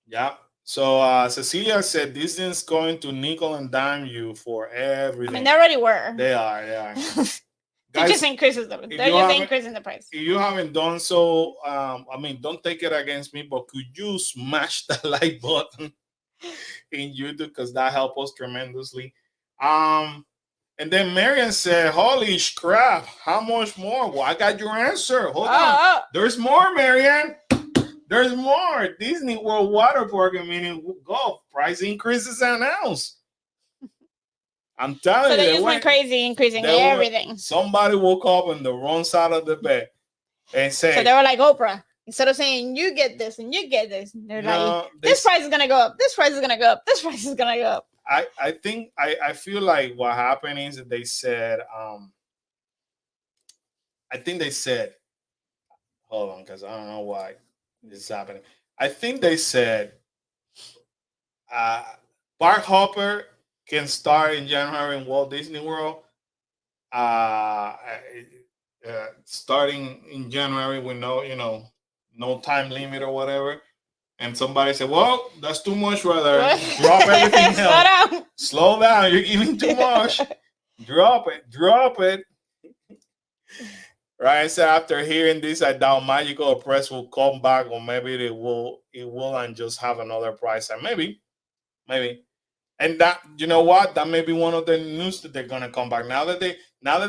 Yeah. So Cecilia said Disney's going to nickel and dime you for everything. I mean, they already were. They are. Guys, it just increases them. They're just increasing the price. If you haven't done so, I mean, don't take it against me, but could you smash the like button in YouTube, because that helps us tremendously. And then Marian said, "Holy crap! How much more?" Well, I got your answer. Hold on. There's more, Marian. There's more. Disney World Water Park and Mini Golf price increases announced. I'm telling you. So they just went crazy, increasing everything. Somebody woke up on the wrong side of the bed and said. So they were like Oprah. Instead of saying, you get this and you get this, they're like, this price is going to go up. This price is going to go up. This price is going to go up. I feel like what happened is that they said, I think they said, hold on, because I don't know why this is happening. I think they said Park Hopper can start in January in Walt Disney World. Starting in January with no time limit or whatever. And somebody said, "Well, that's too much, brother. Drop everything else. Slow down. You're giving too much. Drop it." Ryan said, "After hearing this, I doubt Magical Express will come back, or maybe it will and just have another price. And maybe. And that, you know what, that may be one of the news that they're gonna come back now that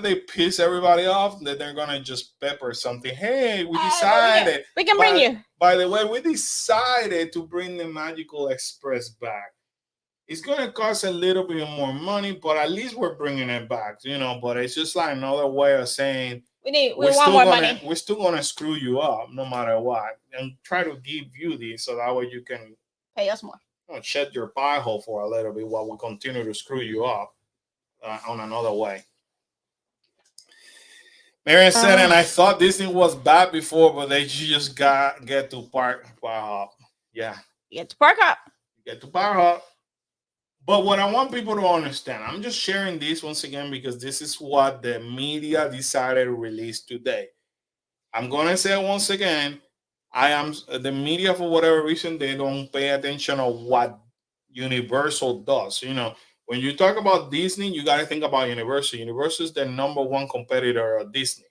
they piss everybody off, that they're gonna just pepper something. Hey, we decided. We can bring by, you. by the way, we decided to bring the Magical Express back. It's gonna cost a little bit more money, but at least we're bringing it back, But it's just like another way of saying We we're want still more gonna money. we're still gonna screw you up no matter what, and try to give you this so that way you can Pay us more. shed your pie hole for a little bit while we continue to screw you up on another way. Marion said, and I thought Disney was bad before, but they just get to Power Hop. Yeah, You get to park up. get to Power Hop. But what I want people to understand, I'm just sharing this once again because this is what the media decided to release today. I'm gonna say it once again. The media, for whatever reason, they don't pay attention on what Universal does. When you talk about Disney, you got to think about Universal. Universal is the number one competitor of Disney.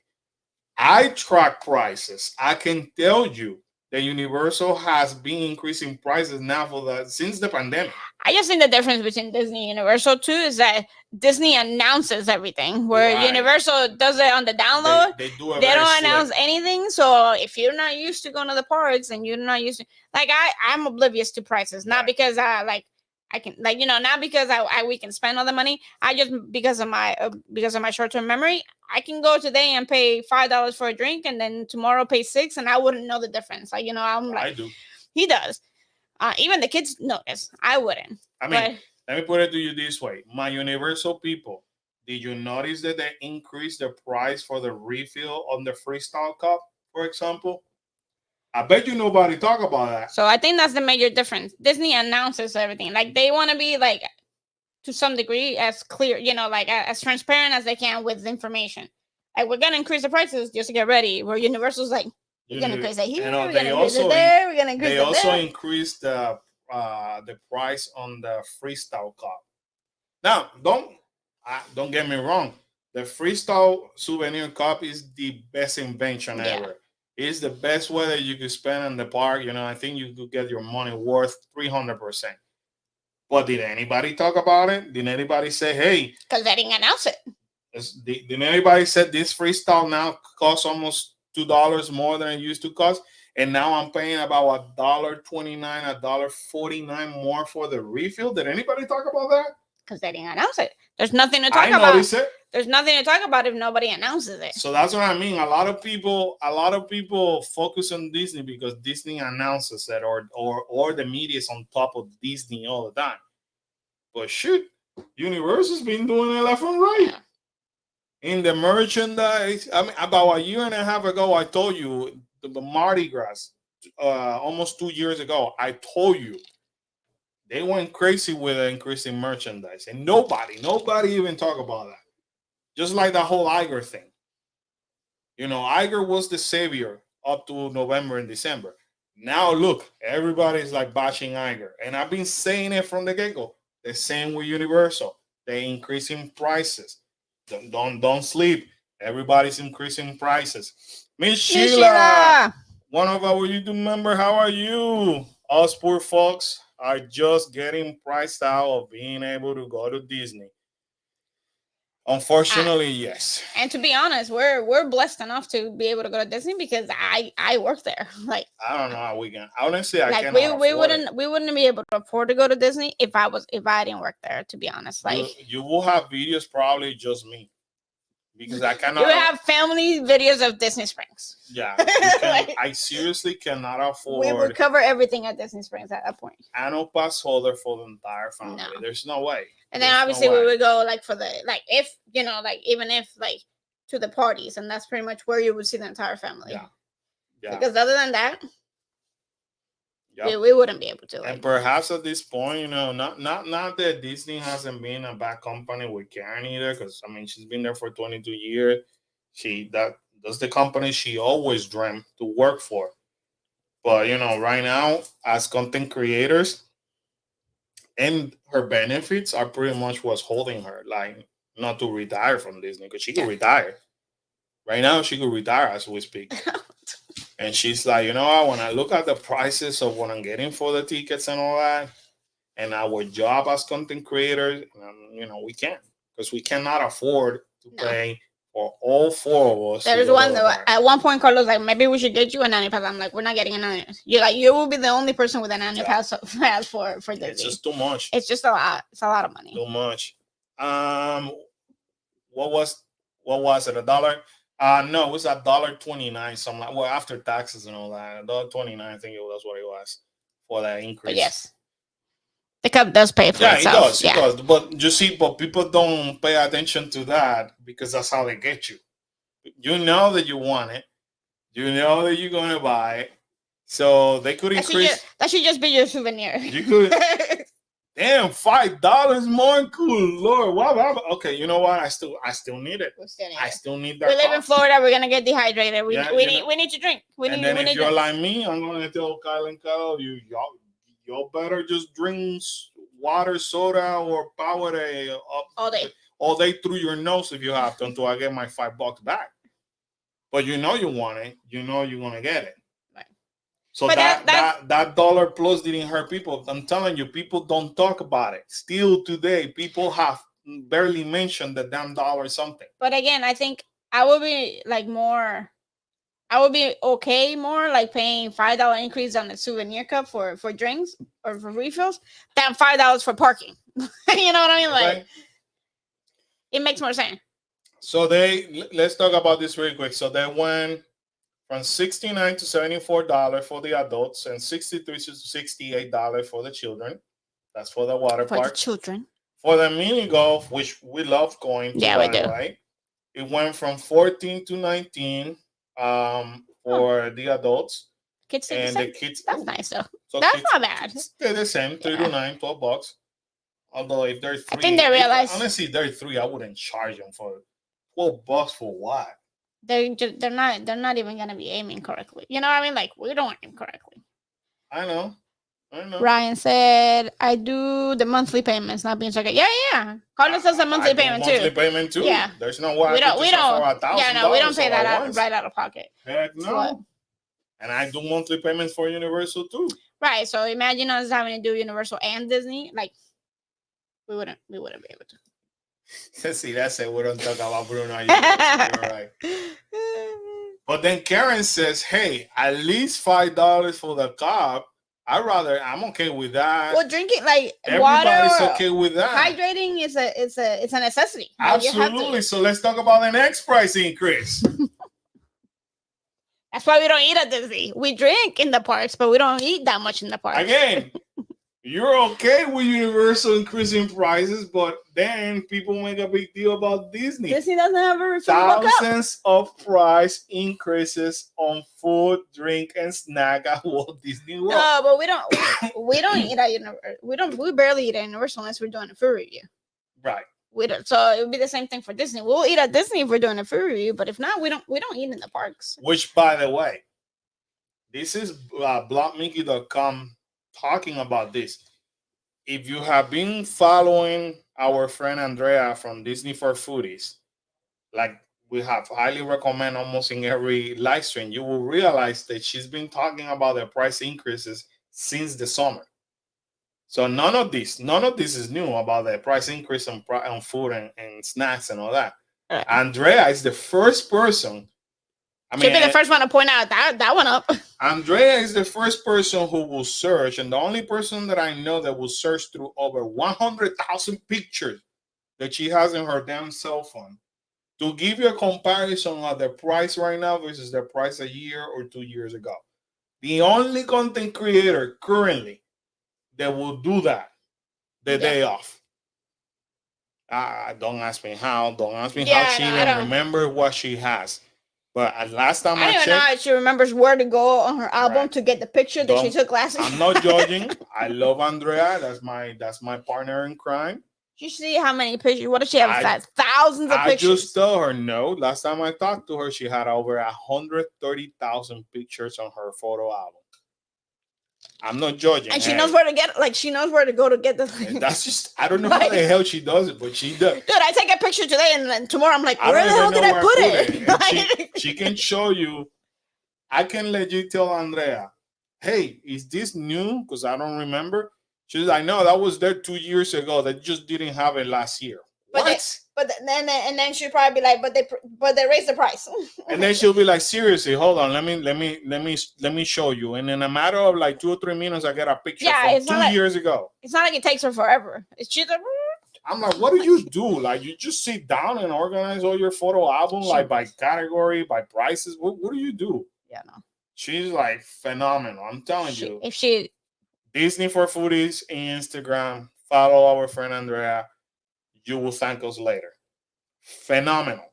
I track prices. I can tell you that Universal has been increasing prices now since the pandemic. I just think the difference between Disney and Universal too is that Disney announces everything, where Right. Universal does it on the download. They do it They very don't slick. announce anything. So if you're not used to going to the parks and you're not used to, I'm oblivious to prices, not Right. because I can not because we can spend all the money. I just because of my short-term memory, I can go today and pay $5 for a drink, and then tomorrow pay $6, and I wouldn't know the difference. I'm like, I do. he does. Even the kids notice. I wouldn't. I mean, let me put it to you this way. My Universal people, did you notice that they increased the price for the refill on the Freestyle Cup, for example? I bet you nobody talk about that. So I think that's the major difference. Disney announces everything. Like, they want to be like, to some degree, as clear, as transparent as they can with information. Like, we're gonna increase the prices just to get ready. Where Universal's like, we're gonna increase it here, we're gonna increase it there, we're gonna increase it there. They also increased the price on the Freestyle Cup. Now, don't get me wrong. The Freestyle Souvenir Cup is the best invention ever. It's the best way that you could spend in the park. I think you could get your money worth 300%. But did anybody talk about it? Did anybody say, hey? Because they didn't announce it. Did anybody say this Freestyle now costs almost $2 more than it used to cost? And now I'm paying about $1.29, $1.49 more for the refill. Did anybody talk about that? Because they didn't announce it. There's nothing to talk about. I noticed it. There's nothing to talk about if nobody announces it. So that's what I mean. A lot of people focus on Disney because Disney announces it, or the media is on top of Disney all the time. But shoot, Universal's been doing it left and right. In the merchandise, I mean, about a year and a half ago, I told you the Mardi Gras, almost 2 years ago, I told you they went crazy with increasing merchandise, and nobody even talk about that. Just like the whole Iger thing. Iger was the savior up to November and December. Now look, everybody's like bashing Iger, and I've been saying it from the get-go. The same with Universal. They increasing prices. Don't sleep. Everybody's increasing prices. Miss Sheila, one of our YouTube members, how are you? Us poor folks are just getting priced out of being able to go to Disney. Unfortunately, yes. And to be honest, we're blessed enough to be able to go to Disney because I work there. Like, I don't know how we can. Honestly, I can't. We wouldn't be able to afford to go to Disney if I didn't work there. To be honest, like, you will have videos, probably just me, because I cannot. You have family videos of Disney Springs. Yeah, I seriously cannot afford. We would cover everything at Disney Springs at that point. Annual pass holder for the entire family. No. There's no way. And then obviously we would go for the if even if to the parties, and that's pretty much where you would see the entire family. Yeah. Because other than that, we wouldn't be able to. And perhaps at this point, not that Disney hasn't been a bad company with Karen either, because I mean she's been there for 22 years. That's the company she always dreamt to work for. But right now, as content creators, and her benefits are pretty much what's holding her, like, not to retire from Disney, because she could retire. Right now, she could retire as we speak. And she's like, when I look at the prices of what I'm getting for the tickets and all that, and our job as content creators, we can't, because we cannot afford to No. pay for all four of us. to There's go to one the that bar. at one point Carlos like, maybe we should get you an annual pass. I'm like, we're not getting an annual pass. You're like, you will be the only person with an annual pass for Disney. It's just too much. It's just a lot. It's a lot of money. Too much. What was it? $1? No, it was $1.29. Something like, well, after taxes and all that, $1.29. I think that's what it was for that increase. But yes, the cup does pay for Yeah, itself. it does. But you see, but people don't pay attention to that because that's how they get you. You know that you want it. You know that you're gonna buy it. So they could increase. That should just be your souvenir. You could. Damn, $5 more. Cool Lord. Wow. Okay, you know what? I still need it. I still need that. We live in Florida. We're gonna get dehydrated. We need to drink. And then if you're like me, I'm gonna tell Kyle and Kyle, y'all better just drink water, soda, or Powerade all day through your nose if you have to, until I get my $5 back. But you know you want it. You know you're gonna get it. Right. So that dollar plus didn't hurt people. I'm telling you, people don't talk about it. Still today, people have barely mentioned the damn dollar something. But again, I think I would be like more. I would be okay more like paying $5 increase on the souvenir cup for drinks or for refills than $5 for parking. You know what I mean? Like, Okay. It makes more sense. So let's talk about this really quick. So they went from $69 to $74 for the adults and $63 to $68 for the children. That's for the water For park. the children. For the mini golf, which we love going to, Yeah, we do. right? It went from 14 to 19 for the adults. Kids take And the the same. kids. That's nice though. So That's kids, not bad. they're the same, 3 to 9, $12. Although if they're 3, I think they realize honestly, they're 3, I wouldn't charge them for $12 for what? they're not even gonna be aiming correctly. You know what I mean? Like, we don't aim correctly. I know. Ryan said, "I do the monthly payments, not being so good." Yeah. Carlos does a monthly payment too. Monthly payment too. Yeah. There's no way. We don't. Yeah, no, we don't pay that out out right out of pocket. Heck no. So- And I do monthly payments for Universal too. Right. So imagine us having to do Universal and Disney. Like, we wouldn't be able to. See, that's it. We don't talk about Bruno. You're right. But then Karen says, "Hey, at least $5 for the cup. I'm okay with that. Well, drinking like Everybody's water, okay with that. hydrating is a necessity. Like, you have to- Absolutely. So let's talk about the next price increase. That's why we don't eat at Disney. We drink in the parks, but we don't eat that much in the parks. Again, you're okay with Universal increasing prices, but then people make a big deal about Disney. Disney doesn't have a refillable cup. Thousands of price increases on food, drink, and snack at Walt Disney World. No, but we don't eat at Universal. We barely eat at Universal unless we're doing a food review. Right. We don't, so it would be the same thing for Disney. We'll eat at Disney if we're doing a food review, but if not, we don't eat in the parks. Which, by the way, this is blogmickey.com talking about this. If you have been following our friend Andrea from Disney for Foodies, like we have highly recommend almost in every live stream, you will realize that she's been talking about the price increases since the summer. So none of this is new about the price increase on food and snacks and all that. Right. Andrea is the first person. She'll be the first one to point out that one up. Andrea is the first person who will search, and the only person that I know that will search through over 100,000 pictures that she has in her damn cell phone to give you a comparison of the price right now versus the price a year or 2 years ago. The only content creator currently that will do that the day off. Don't ask me how. Don't ask me how she even remember what she has. But last time I don't checked, know if she remembers where to go on her album to get the picture that she took last year. I'm not judging. I love Andrea. That's my partner in crime. You see how many pictures? What does she have? Thousands of pictures. I just tell her no. Last time I talked to her, she had over 130,000 pictures on her photo album. I'm not judging. And she knows where to get it. Like, she knows where to go to get the thing. That's just, I don't know how the hell she does it, but she does. Dude, I take a picture today and then tomorrow I'm like, where the hell did I put it? She can show you. I can let you tell Andrea, hey, is this new? Because I don't remember. She's like, no, that was there 2 years ago. They just didn't have it last year. But What? then she'll probably be like, but they raised the price. And then she'll be like, seriously, hold on, let me show you. And in a matter of like 2 or 3 minutes, I get a picture from it's not 2 years ago. It's not like it takes her forever. It's just I'm like, what do you do? Like, you just sit down and organize all your photo album, like by category, by prices. What do you do? Yeah, no. She's like phenomenal. I'm telling you. If she Disney for Foodies Instagram, follow our friend Andrea. You will thank us later. Phenomenal.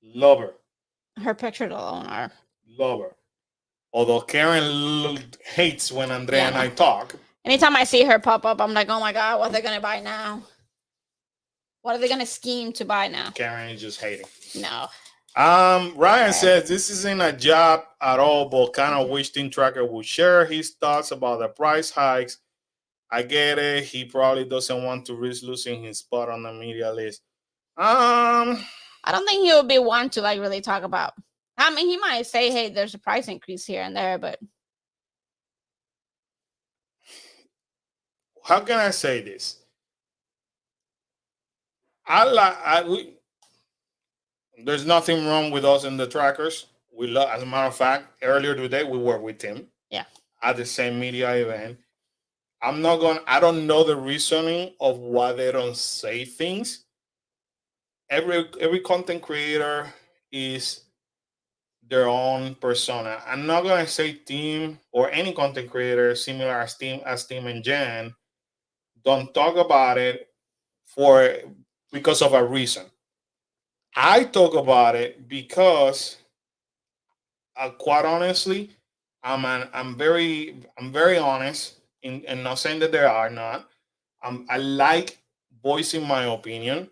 Love her. Her pictures alone are. Love her. Although Karen hates when Andrea and I talk. Anytime I see her pop up, I'm like, oh my God, what are they going to buy now? What are they going to scheme to buy now? Karen is just hating. No. Ryan says this isn't a job at all, but kind of wish Team Tracker would share his thoughts about the price hikes. I get it. He probably doesn't want to risk losing his spot on the media list. I don't think he would be one to like really talk about. I mean, he might say, hey, there's a price increase here and there, but how can I say this? There's nothing wrong with us in the trackers. We love, as a matter of fact, earlier today we were with him. Yeah. At the same media event. I don't know the reasoning of why they don't say things. Every content creator is their own persona. I'm not gonna say Team or any content creator similar as Team and Jen don't talk about it because of a reason. I talk about it because, quite honestly, I'm very honest in not saying that there are not. I like voicing my opinion.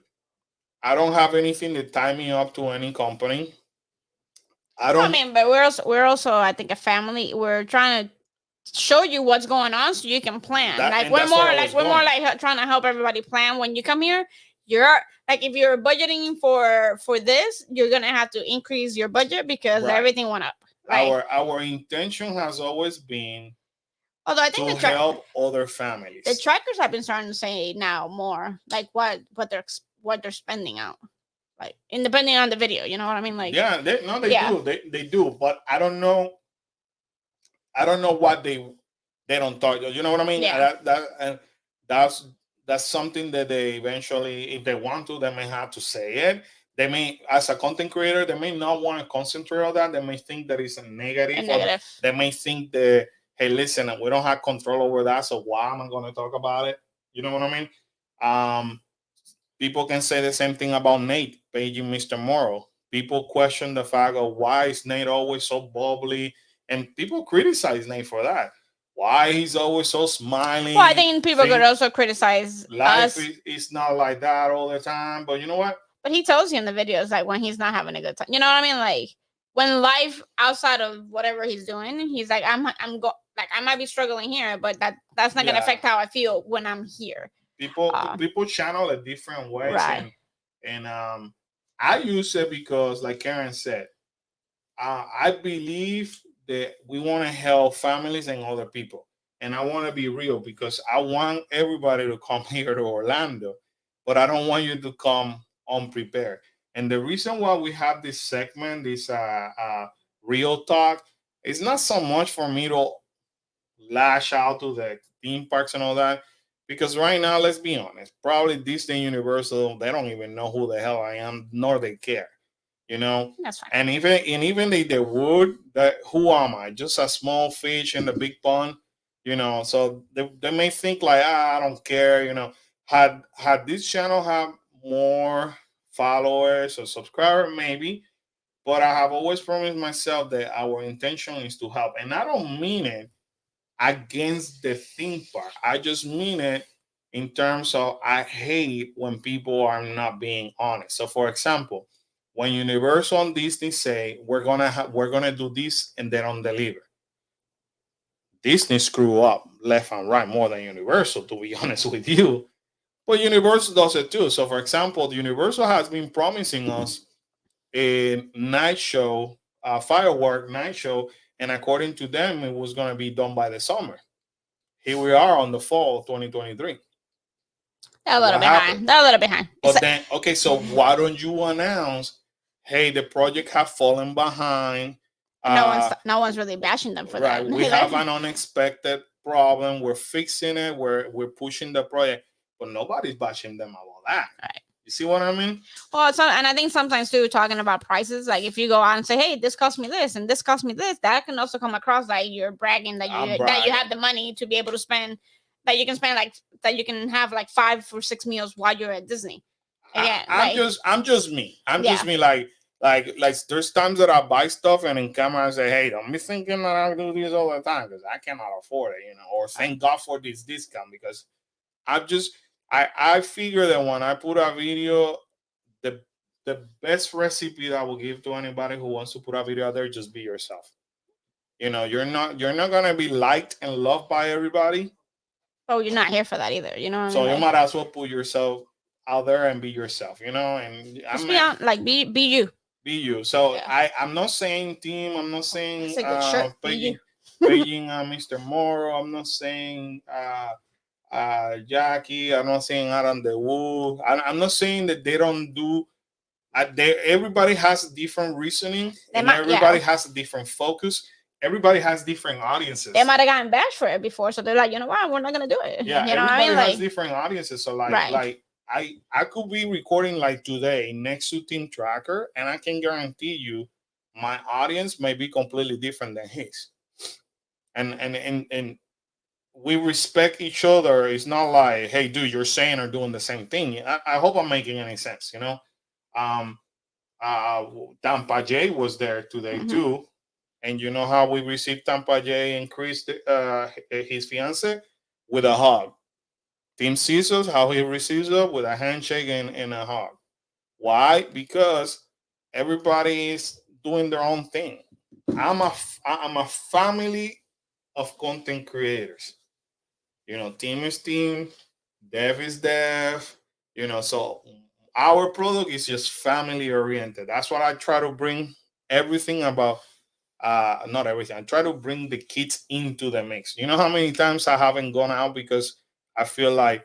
I don't have anything to tie me up to any company. I mean, but we're also I think a family. We're trying to show you what's going on so you can plan. We're more like trying to help everybody plan. When you come here, you're like, if you're budgeting for this, you're gonna have to increase your budget because everything went up. Right? Our intention has always been, although I think to help other families. The trackers have been starting to say now more like what they're spending out, like depending on the video. You know what I mean? Like they do, but I don't know what they don't talk. You know what I mean? Yeah. That's something that they eventually, if they want to, they may have to say it. They may, as a content creator, they may not want to concentrate on that. They may think that it's a negative. They may think that, hey, listen, we don't have control over that, so why am I going to talk about it? You know what I mean? People can say the same thing about Nate paging Mr. Morrow. People question the fact of why is Nate always so bubbly, and people criticize Nate for that. Why he's always so smiling. Well, I think people could also criticize life is not like that all the time, but you know what? But he tells you in the videos like when he's not having a good time. You know what I mean? Like when life outside of whatever he's doing, he's like, I might be struggling here, but that's not gonna affect how I feel when I'm here. People channel a different ways, right? And I use it because, like Karen said, I believe that we want to help families and other people, and I want to be real because I want everybody to come here to Orlando, but I don't want you to come unprepared. And the reason why we have this segment, this real talk, is not so much for me to lash out to the theme parks and all that, because right now, let's be honest, probably Disney, Universal, they don't even know who the hell I am, nor they care. You know, that's fine. And even if they would, who am I? Just a small fish in the big pond. You know, so they may think like, I don't care. You know, had this channel have more followers or subscribers, maybe, but I have always promised myself that our intention is to help, and I don't mean it against the theme park. I just mean it in terms of I hate when people are not being honest. So, for example, when Universal and Disney say we're gonna do this and they don't deliver, Disney screw up left and right more than Universal, to be honest with you. But Universal does it too. So, for example, Universal has been promising us a night show, a firework night show, and according to them, it was going to be done by the summer. here we are on the fall of 2023. They're a little What behind. happened? They're a little behind. But then, okay, so why don't you announce, hey, the project have fallen behind. No one's really bashing them for Right, that. we have an unexpected problem. We're fixing it. We're pushing the project, but nobody's bashing them about that. Right. You see what I mean? Well, and I think sometimes too, talking about prices, like if you go out and say, "Hey, this cost me this and this cost me this," that can also come across like you're bragging that I'm you bragging. have the money to be able to spend, that you can spend like that you can have like 5 or 6 meals while you're at Disney. Again, I'm just me. I'm Yeah. just me. Like there's times that I buy stuff and in camera I say, hey, don't be thinking that I do this all the time because I cannot afford it, or thank God for this discount because I figure that when I put a video, the best recipe that I will give to anybody who wants to put a video out there, just be yourself. You're not gonna be liked and loved by everybody. Oh, you're not here for that either. You know what So I mean? you might as well put yourself out there and be yourself, and just be you. Be you. So Yeah. I'm not saying team. I'm not saying That's a good shirt. paging Mr. Morrow. I'm not saying Jackie. I'm not saying Adam the Woo. I'm not saying that they don't do. Everybody has a different reasoning, and everybody has a different focus. Everybody has different audiences. They might have gotten bashed for it before, so they're like, you know what, we're not gonna do it. Yeah, you know everybody what I mean? has different audiences. So like I could be recording like today next to Team Tracker, and I can guarantee you my audience may be completely different than his. And we respect each other. It's not like, hey, dude, you're saying or doing the same thing. I hope I'm making any sense, Tampa J was there today too. And you know how we received Tampa J and Chris, his fiance, with a hug. Team Caesars, how he receives it with a handshake and a hug. Why? Because everybody is doing their own thing. I'm a family of content creators. Team is team, dev is dev. So our product is just family oriented. That's what I try to bring everything about. Not everything. I try to bring the kids into the mix. You know how many times I haven't gone out because I feel like,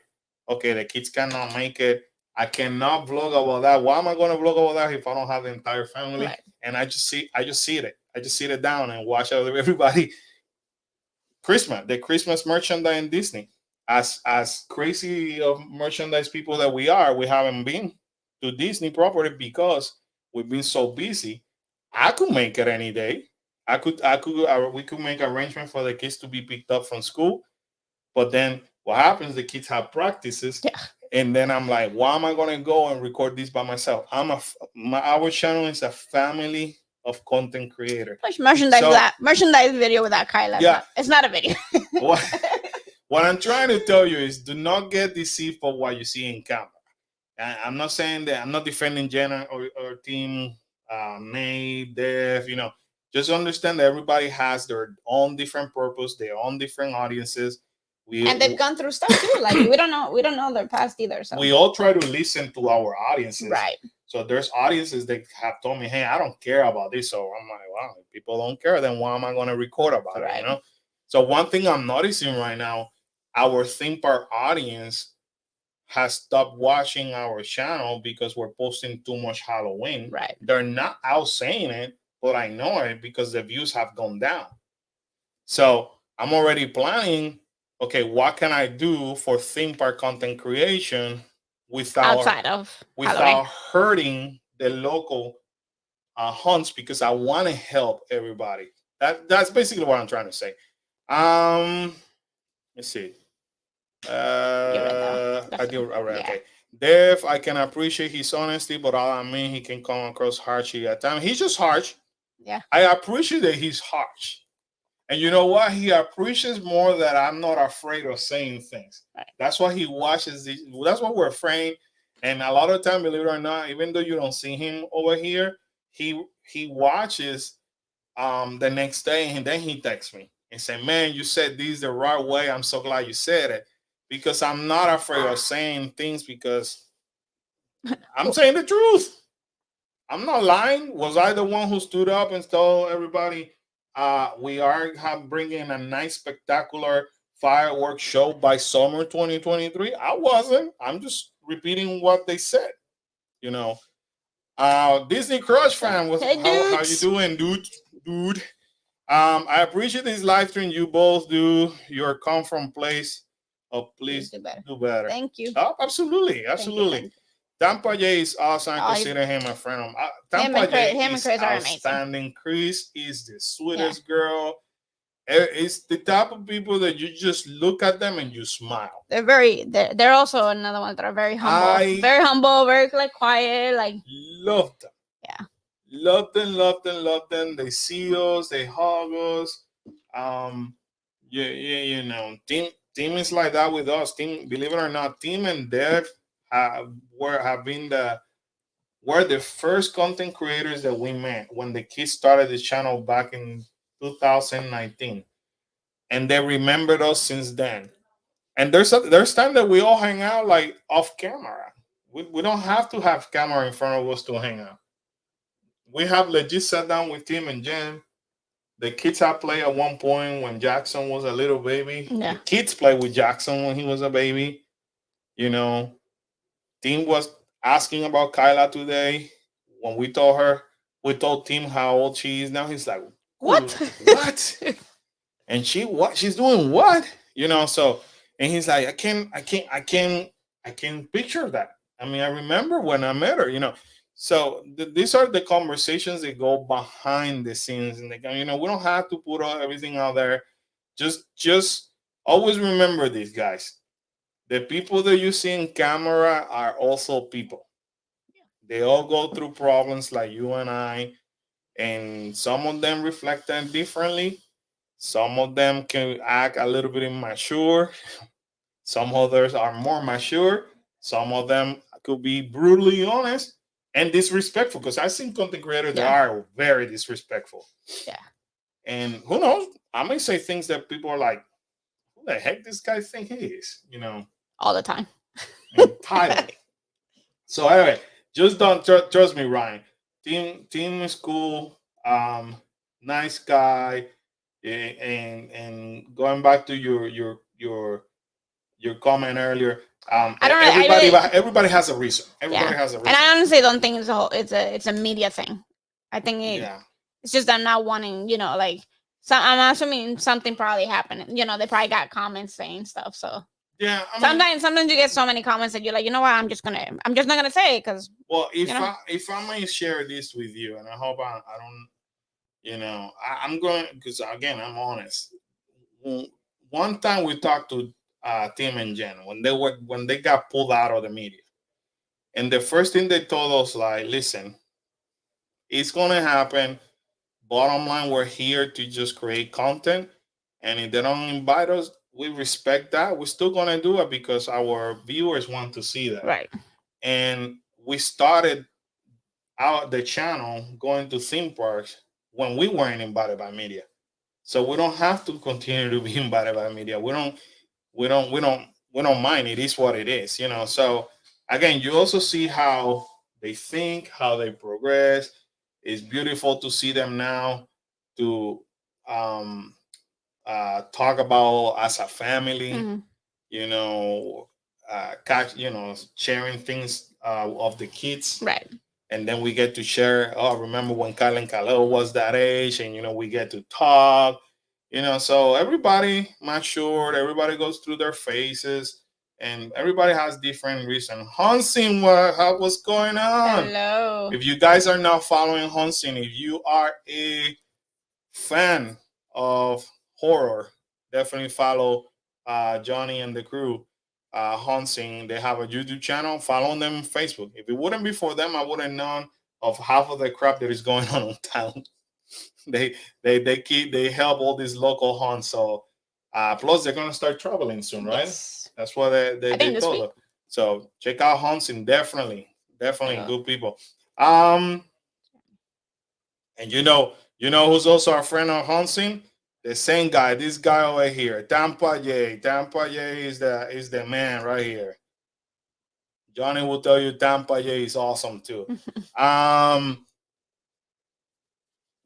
okay, the kids cannot make it. I cannot vlog about that. Why am I going to vlog about that if I don't have the entire family? Right. And I just sit it down and watch everybody. The Christmas merchandise in Disney. As crazy of merchandise people that we are, we haven't been to Disney property because we've been so busy. I could make it any day. We could make arrangement for the kids to be picked up from school, but then what happens? The kids have practices, and then I'm like, why am I going to go and record this by myself? Our channel is a family of content creators. Merchandise video without Kyla. Yeah, it's not a video. What I'm trying to tell you is, do not get deceived for what you see in camera. I'm not saying that. I'm not defending Jenna or team Nate, Dev. Just understand that everybody has their own different purpose, their own different audiences. And they've gone through stuff too. Like we don't know their past either. So we all try to listen to our audiences, right? So there's audiences that have told me, "Hey, I don't care about this." So I'm like, "Wow, if people don't care, then why am I going to record about it?" So one thing I'm noticing right now, our theme park audience has stopped watching our channel because we're posting too much Halloween. Right? They're not out saying it, but I know it because the views have gone down. So I'm already planning. Okay, what can I do for theme park content creation without hurting the local hunts? Because I want to help everybody. That's basically what I'm trying to say. Let's see. I do. All right. Yeah. Okay. Dev, I can appreciate his honesty, but I mean, he can come across harshy at times. He's just harsh. Yeah. I appreciate that he's harsh. And you know what? He appreciates more that I'm not afraid of saying things. Right. That's why he watches these. That's why we're afraid. And a lot of time, believe it or not, even though you don't see him over here, he watches the next day, and then he texts me and say, "Man, you said this the right way. I'm so glad you said it." Because I'm not afraid of saying things because I'm saying the truth. I'm not lying. Was I the one who stood up and told everybody we are bringing a nice, spectacular fireworks show by summer 2023. I wasn't. I'm just repeating what they said. You know, Disney Crush fan, Hey, how you dudes. doing, dude? I appreciate this live stream. You both do. Your come from place. Oh, Please please do better. do better. Thank you. Oh, absolutely, Thank absolutely. you. Tampa J is awesome. I Oh, he's- consider him a friend of Him Tampa and Chris, J him and is Chris are amazing. outstanding. Chris is the sweetest girl. It's the type of people that you just look at them and you smile. They're also another one that are very humble. Very humble, very like quiet, like Love them. yeah. Love them, love them, love them. They see us, they hug us. Yeah, you know, team is like that with us. Team, believe it or not, Team and Dev have been were the first content creators that we met when the kids started the channel back in 2019, and they remembered us since then. And there's time that we all hang out like off camera. We don't have to have camera in front of us to hang out. We have legit sat down with Tim and Jen. The kids have played at one point when Jackson was a little baby. Yeah. The kids played with Jackson when he was a baby. You know, Tim was asking about Kyla today. When we told Tim how old she is now. He's like, What? What? And she's doing what? You know, so and he's like, I can't picture that. I mean, I remember when I met her, you know. So these are the conversations that go behind the scenes, and you know, we don't have to put everything out there. Just always remember these guys. The people that you see in camera are also people. They all go through problems like you and I, and some of them reflect them differently. Some of them can act a little bit immature. Some others are more mature. Some of them could be brutally honest and disrespectful. Because I've seen content creators that are very disrespectful. Yeah. And who knows? I may say things that people are like, who the heck this guy think he is? You know, all the time. Entirely. So anyway, just don't trust me, Ryan. Team is cool. Nice guy. And going back to your comment earlier, everybody has a reason. Everybody has a reason. And I honestly don't think it's a media thing. I think it's just them not wanting, you know, like I'm assuming something probably happened. You know, they probably got comments saying stuff. So yeah, sometimes you get so many comments that you're like, you know what, I'm just not gonna say it because. Well, if I may share this with you, and I hope I don't. You know, I'm going because again, I'm honest. One time we talked to Tim and Jen when they got pulled out of the media, and the first thing they told us, like, listen, it's gonna happen. Bottom line, we're here to just create content, and if they don't invite us, we respect that. We're still gonna do it because our viewers want to see that, right? And we started out the channel going to theme parks when we weren't invited by media. So we don't have to continue to be invited by media. We don't mind. It is what it is, you know. So again, you also see how they think, how they progress. It's beautiful to see them now to talk about as a family, you know, sharing things of the kids, right? And then we get to share. Oh, remember when Kyle and Khalil was that age, and you know we get to talk. You know, so everybody matured. Everybody goes through their phases, and everybody has different reasons. Hansin, what's going on? Hello. If you guys are not following Hansin, if you are a fan of horror, definitely follow Johnny and the crew. Hansing, they have a YouTube channel. Follow them on Facebook. If it wouldn't be for them, I wouldn't known of half of the crap that is going on in town. they help all these local haunts. So plus they're gonna start traveling soon, right? Yes. That's what they told us. So check out Hansing, definitely good people. And you know who's also a friend of Hansing? The same guy, this guy over here, Tampa J. Tampa J is the man right here. Johnny will tell you Tampa J is awesome too.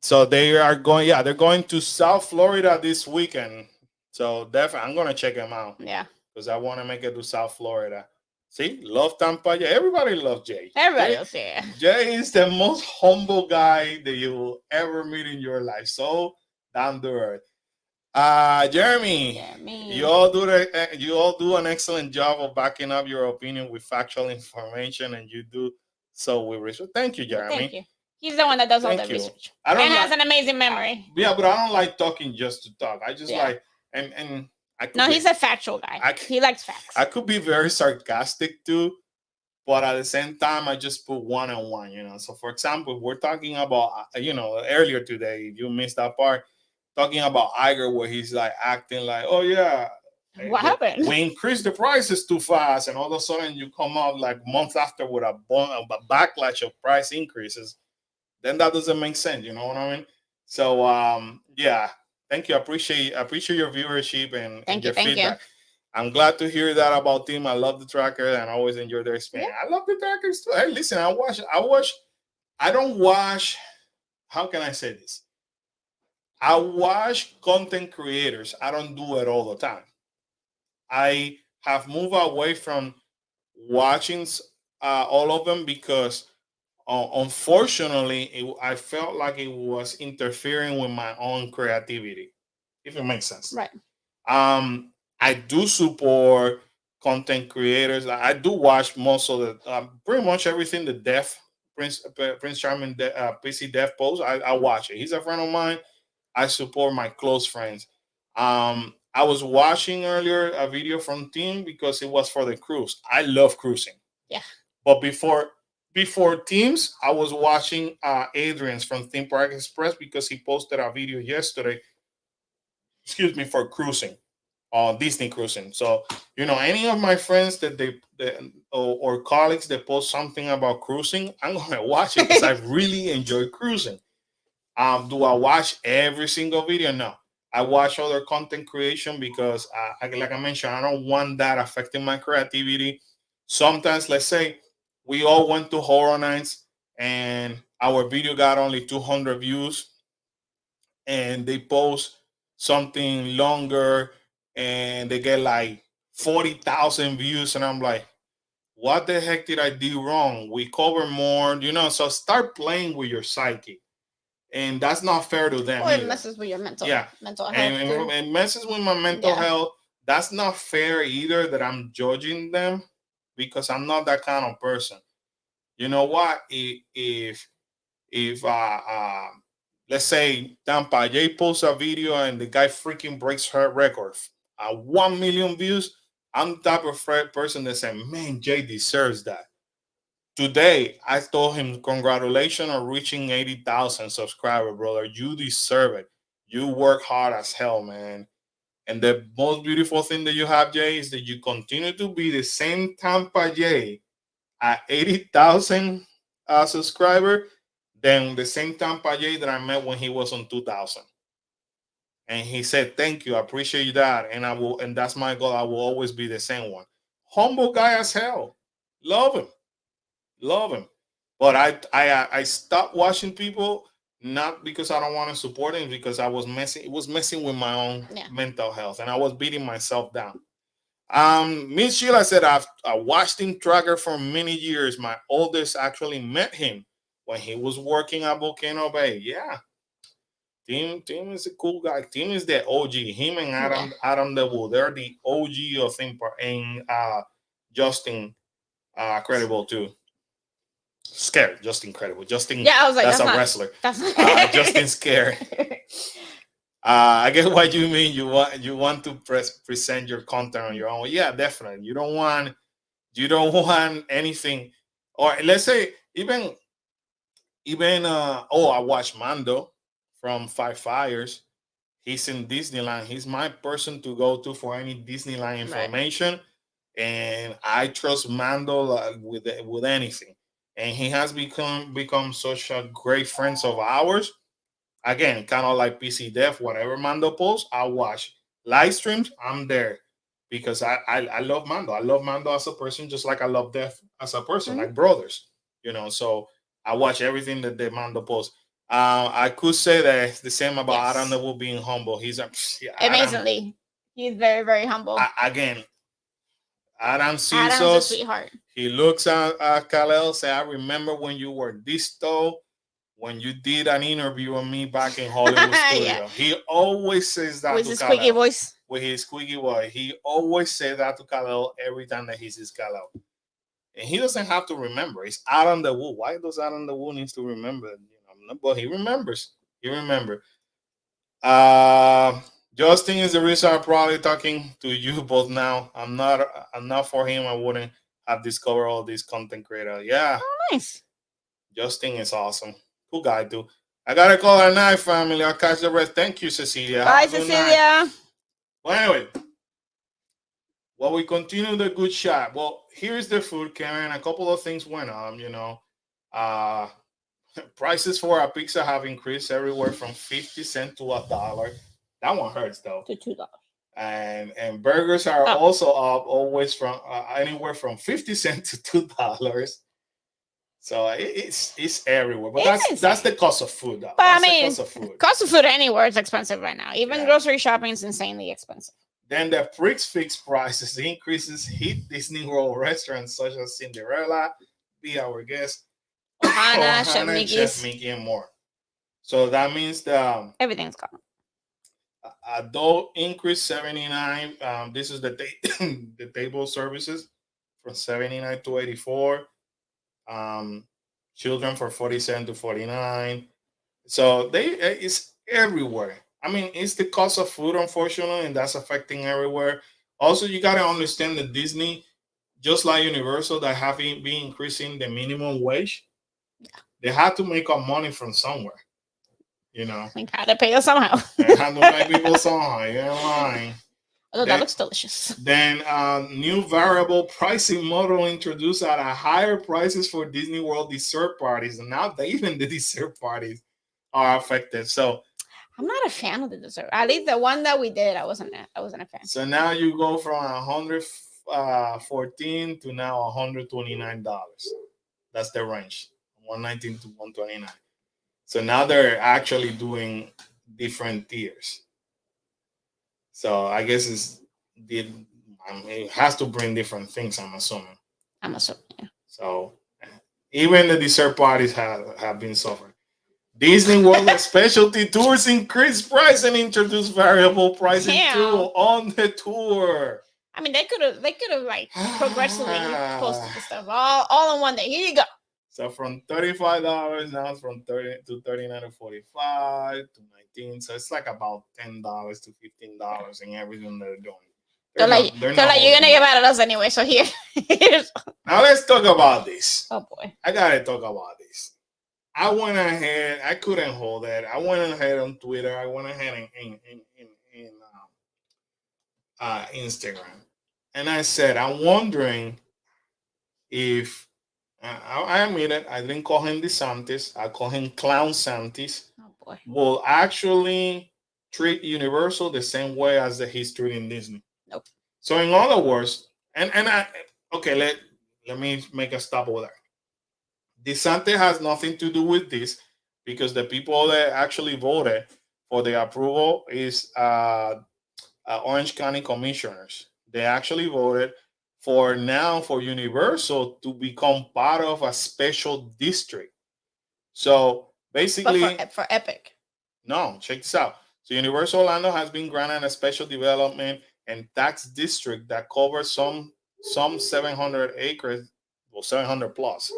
So they're going to South Florida this weekend. So definitely, I'm gonna check him out Yeah, because I want to make it to South Florida. See, love Tampa. Yeah, everybody loves Jay. everybody Jay, else there. Jay is the most humble guy that you will ever meet in your life. So down to earth. Jeremy, Yeah, you me. all do you all do an excellent job of backing up your opinion with factual information, and you do so with research. Thank you, Well, thank Jeremy. you. He's the one that does all the Thank you. research I and don't has like, an amazing memory. yeah, but I don't like talking just to talk. I just Yeah. like, and I could No, be, he's a factual guy. I, He likes facts. I could be very sarcastic too, but at the same time, I just put one on one. So for example, we're talking about, earlier today, if you missed that part, talking about Iger, where he's like acting like, oh yeah, What happened? we increased the prices too fast, and all of a sudden you come out like months after with a backlash of price increases. Then that doesn't make sense. You know what I mean? So yeah, thank you. I appreciate your viewership and Thank you. your Thank you. feedback. I'm glad to hear that about team. I love the tracker and I always enjoy their experience. Yeah. I love the trackers too. Hey, listen, I don't watch, how can I say this? I watch content creators. I don't do it all the time. I have moved away from watching all of them because unfortunately I felt like it was interfering with my own creativity, if it makes sense. Right. I do support content creators. I do watch most of the pretty much everything the Def Prince Charming PC Def posts. I watch it. He's a friend of mine. I support my close friends. I was watching earlier a video from Team because it was for the cruise. I love cruising. Yeah. But before Teams, I was watching Adrian's from Theme Park Express because he posted a video yesterday. Excuse me, for cruising on Disney cruising. So any of my friends or colleagues that post something about cruising, I'm gonna watch it because I really enjoy cruising. Do I watch every single video? No. I watch other content creation because, like I mentioned, I don't want that affecting my creativity. Sometimes, let's say we all went to Horror Nights and our video got only 200 views, and they post something longer and they get like 40,000 views, and I'm like, what the heck did I do wrong? We cover more, so start playing with your psyche, and that's not fair to them Well, it either. messes with your mental Yeah, health and too. it messes with my mental Yeah. health. That's not fair either, that I'm judging them, because I'm not that kind of person. You know what? If let's say Tampa J posts a video and the guy freaking breaks her record, 1 million views, I'm the type of person that say, man, Jay deserves that. Today, I told him, congratulations on reaching 80,000 subscribers, brother. You deserve it. You work hard as hell, man. And the most beautiful thing that you have, Jay, is that you continue to be the same Tampa Jay at 80,000 subscriber than the same Tampa Jay that I met when he was on 2,000. And he said, thank you. I appreciate that. And and that's my goal. I will always be the same one. Humble guy as hell. Love him. Love him. But I stopped watching people, not because I don't want to support him, because I was messing. It was messing with my own mental health, and I was beating myself down. Miss Sheila said, I watched him tracker for many years. My oldest actually met him when he was working at Volcano Bay. Yeah. Tim is a cool guy. Tim is the OG. Him and Adam DeWood, they're the OG of theme park. And Justin Credible too. Scared, just incredible. Justin, Yeah, I was like, that's a not, wrestler. That's Justin Scared. I get what you mean. You want to present your content on your own. Yeah, definitely. You don't want anything. Or let's say even I watch Mando from Five Fires. He's in Disneyland. He's my person to go to for any Disneyland information. Right. And I trust Mando with anything. And he has become such a great friend of ours. Again, kind of like PC Def, whatever Mando posts, I watch. Live streams, I'm there because I love Mando. I love Mando as a person, just like I love Def as a person, like brothers. So I watch everything that the Mando posts. I could say that it's the same about Adam that will being humble. He's amazingly. He's very, very humble. Again, Adam sees Adam's a us. sweetheart. He looks at Kalel, say, I remember when you were this tall, when you did an interview with me back in Hollywood studio. Yeah. He always says that With to his Kalel. squeaky voice. With his squeaky voice. He always says that to Kalel every time that he sees Kalel. And he doesn't have to remember. It's Adam the Woo. Why does Adam the Woo needs to remember? But he remembers. He remembers. Justin is the reason I'm probably talking to you both now. I'm not for him. I wouldn't have discovered all these content creators. Yeah. Oh, nice. Justin is awesome. Cool guy too. I gotta call our night, family. I'll catch the rest. Thank you, Cecilia. Bye, Cecilia. Well, anyway, while we continue the good shot, well, here's the food, Karen. A couple of things went on. Prices for a pizza have increased everywhere from 50 cents to $1. That one hurts though. To $2. And burgers are also up, always from anywhere from 50 cents to $2. So it's everywhere. But that's the cost of food, though. But That's cost of food anywhere is expensive right now. Even grocery shopping is insanely expensive. Then the Prix Fix prices increases hit Disney World restaurants such as Cinderella, Be Our Guest, Ohana, Chef Mickey, and more. So that means everything's gone. Adult increase 79. This is the the table services from 79 to 84. Children for 47 to 49. So it's everywhere. I mean, it's the cost of food, unfortunately, and that's affecting everywhere. Also, you gotta understand that Disney, just like Universal, that have been increasing the minimum wage. Yeah. They had to make up money from somewhere. We gotta pay us somehow. They had to pay people somehow. You're lying. Although that looks delicious. Then new variable pricing model introduced at a higher prices for Disney World dessert parties. And now even the dessert parties are affected. So I'm not a fan of the dessert. At least the one that we did, I wasn't a fan. So now you go from $114 to now $129. That's the range. $119 to $129. So now they're actually doing different tiers. So I guess it has to bring different things, I'm assuming. Yeah. So even the dessert parties have been suffering. Disney World Specialty Tours increased price and introduced variable pricing tool on the tour. I mean, they could have like progressively posted the stuff all in one day. Here you go. So from $35 now it's from 30 to 39 to 45 to 19. So it's like about $10 to $15 in everything they're doing. They're like you're gonna get mad at us anyway. So now let's talk about this. Oh boy, I gotta talk about this. I went ahead. I couldn't hold it. I went ahead on Twitter. I went ahead in Instagram, and I said, I'm wondering if I admit it. I didn't call him DeSantis. I call him Clown Santis. Oh boy, will actually treat Universal the same way as he's treating Disney. Nope. So in other words, let me make a stop over there. DeSantis has nothing to do with this because the people that actually voted for the approval is Orange County commissioners. They actually voted for Universal to become part of a special district. So basically, but for Epic. No, check this out. So Universal Orlando has been granted a special development and tax district that covers some 700 acres, or 700 plus.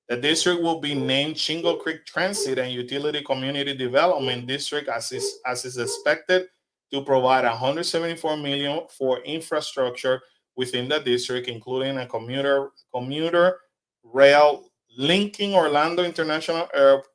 The district will be named Shingle Creek Transit and Utility Community Development District as is expected to provide $174 million for infrastructure within the district, including a commuter rail linking Orlando International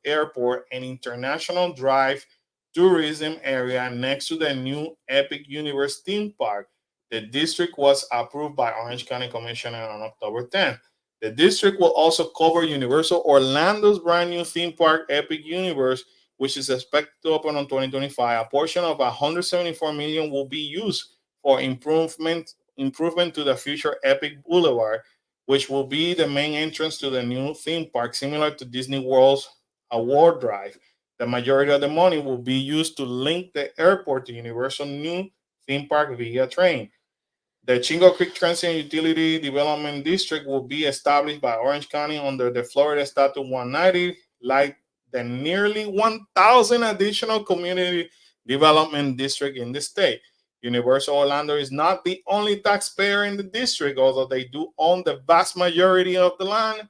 Airport and International Drive tourism area next to the new Epic Universe theme park. The district was approved by Orange County Commissioner on October 10th. The district will also cover Universal Orlando's brand new theme park, Epic Universe, which is expected to open on 2025. A portion of $174 million will be used for improvement to the future Epic Boulevard, which will be the main entrance to the new theme park, similar to Disney World's Award Drive. The majority of the money will be used to link the airport to Universal's new theme park via train. The Chingo Creek Transit and Utility Development District will be established by Orange County under the Florida Statute 190, like the nearly 1,000 additional community development district in the state. Universal Orlando is not the only taxpayer in the district, although they do own the vast majority of the land.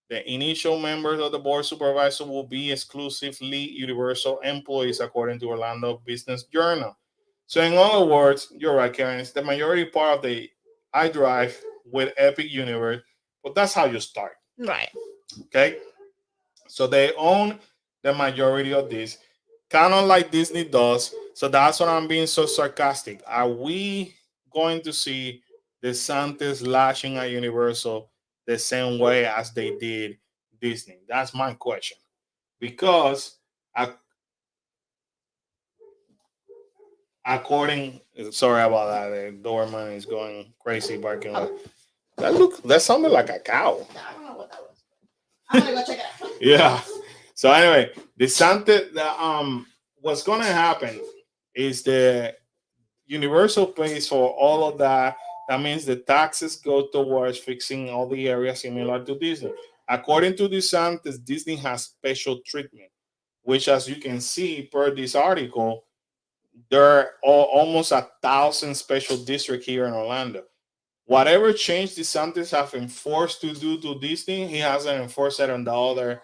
The initial members of the board supervisor will be exclusively Universal employees, according to Orlando Business Journal. So, in other words, you're right, Karen. It's the majority part of the iDrive with Epic Universe, but that's how you start. Right. Okay, so they own the majority of this, kind of like Disney does. So that's what I'm being so sarcastic. Are we going to see the DeSantis lashing at Universal the same way as they did Disney? That's my question. Because according, sorry about that, the doorman is going crazy barking. That sounded like a cow. I don't know what that was. I'm gonna go check it out. Yeah. So anyway, DeSantis, what's gonna happen is the Universal pays for all of that. That means the taxes go towards fixing all the areas similar to Disney. According to DeSantis, Disney has special treatment, which, as you can see per this article, there are almost 1,000 special districts here in Orlando. Whatever change DeSantis have enforced to do to Disney, he hasn't enforced it on the other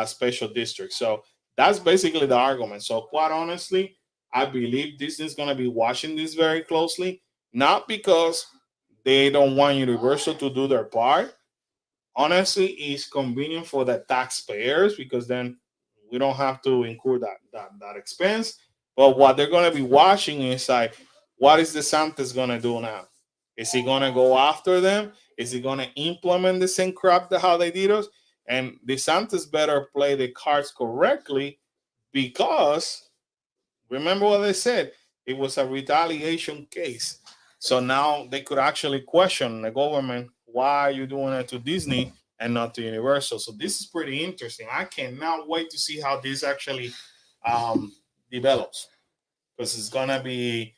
special districts. So that's basically the argument. So quite honestly, I believe Disney's going to be watching this very closely, not because they don't want Universal to do their part. Honestly, it's convenient for the taxpayers because then we don't have to incur that expense. But what they're going to be watching is like, what is DeSantis going to do now? Is he going to go after them? Is he going to implement the same crap that how they did us? And DeSantis better play the cards correctly because remember what they said? It was a retaliation case. So now they could actually question the government, why are you doing it to Disney and not to Universal? So this is pretty interesting. I cannot wait to see how this actually develops because it's going to be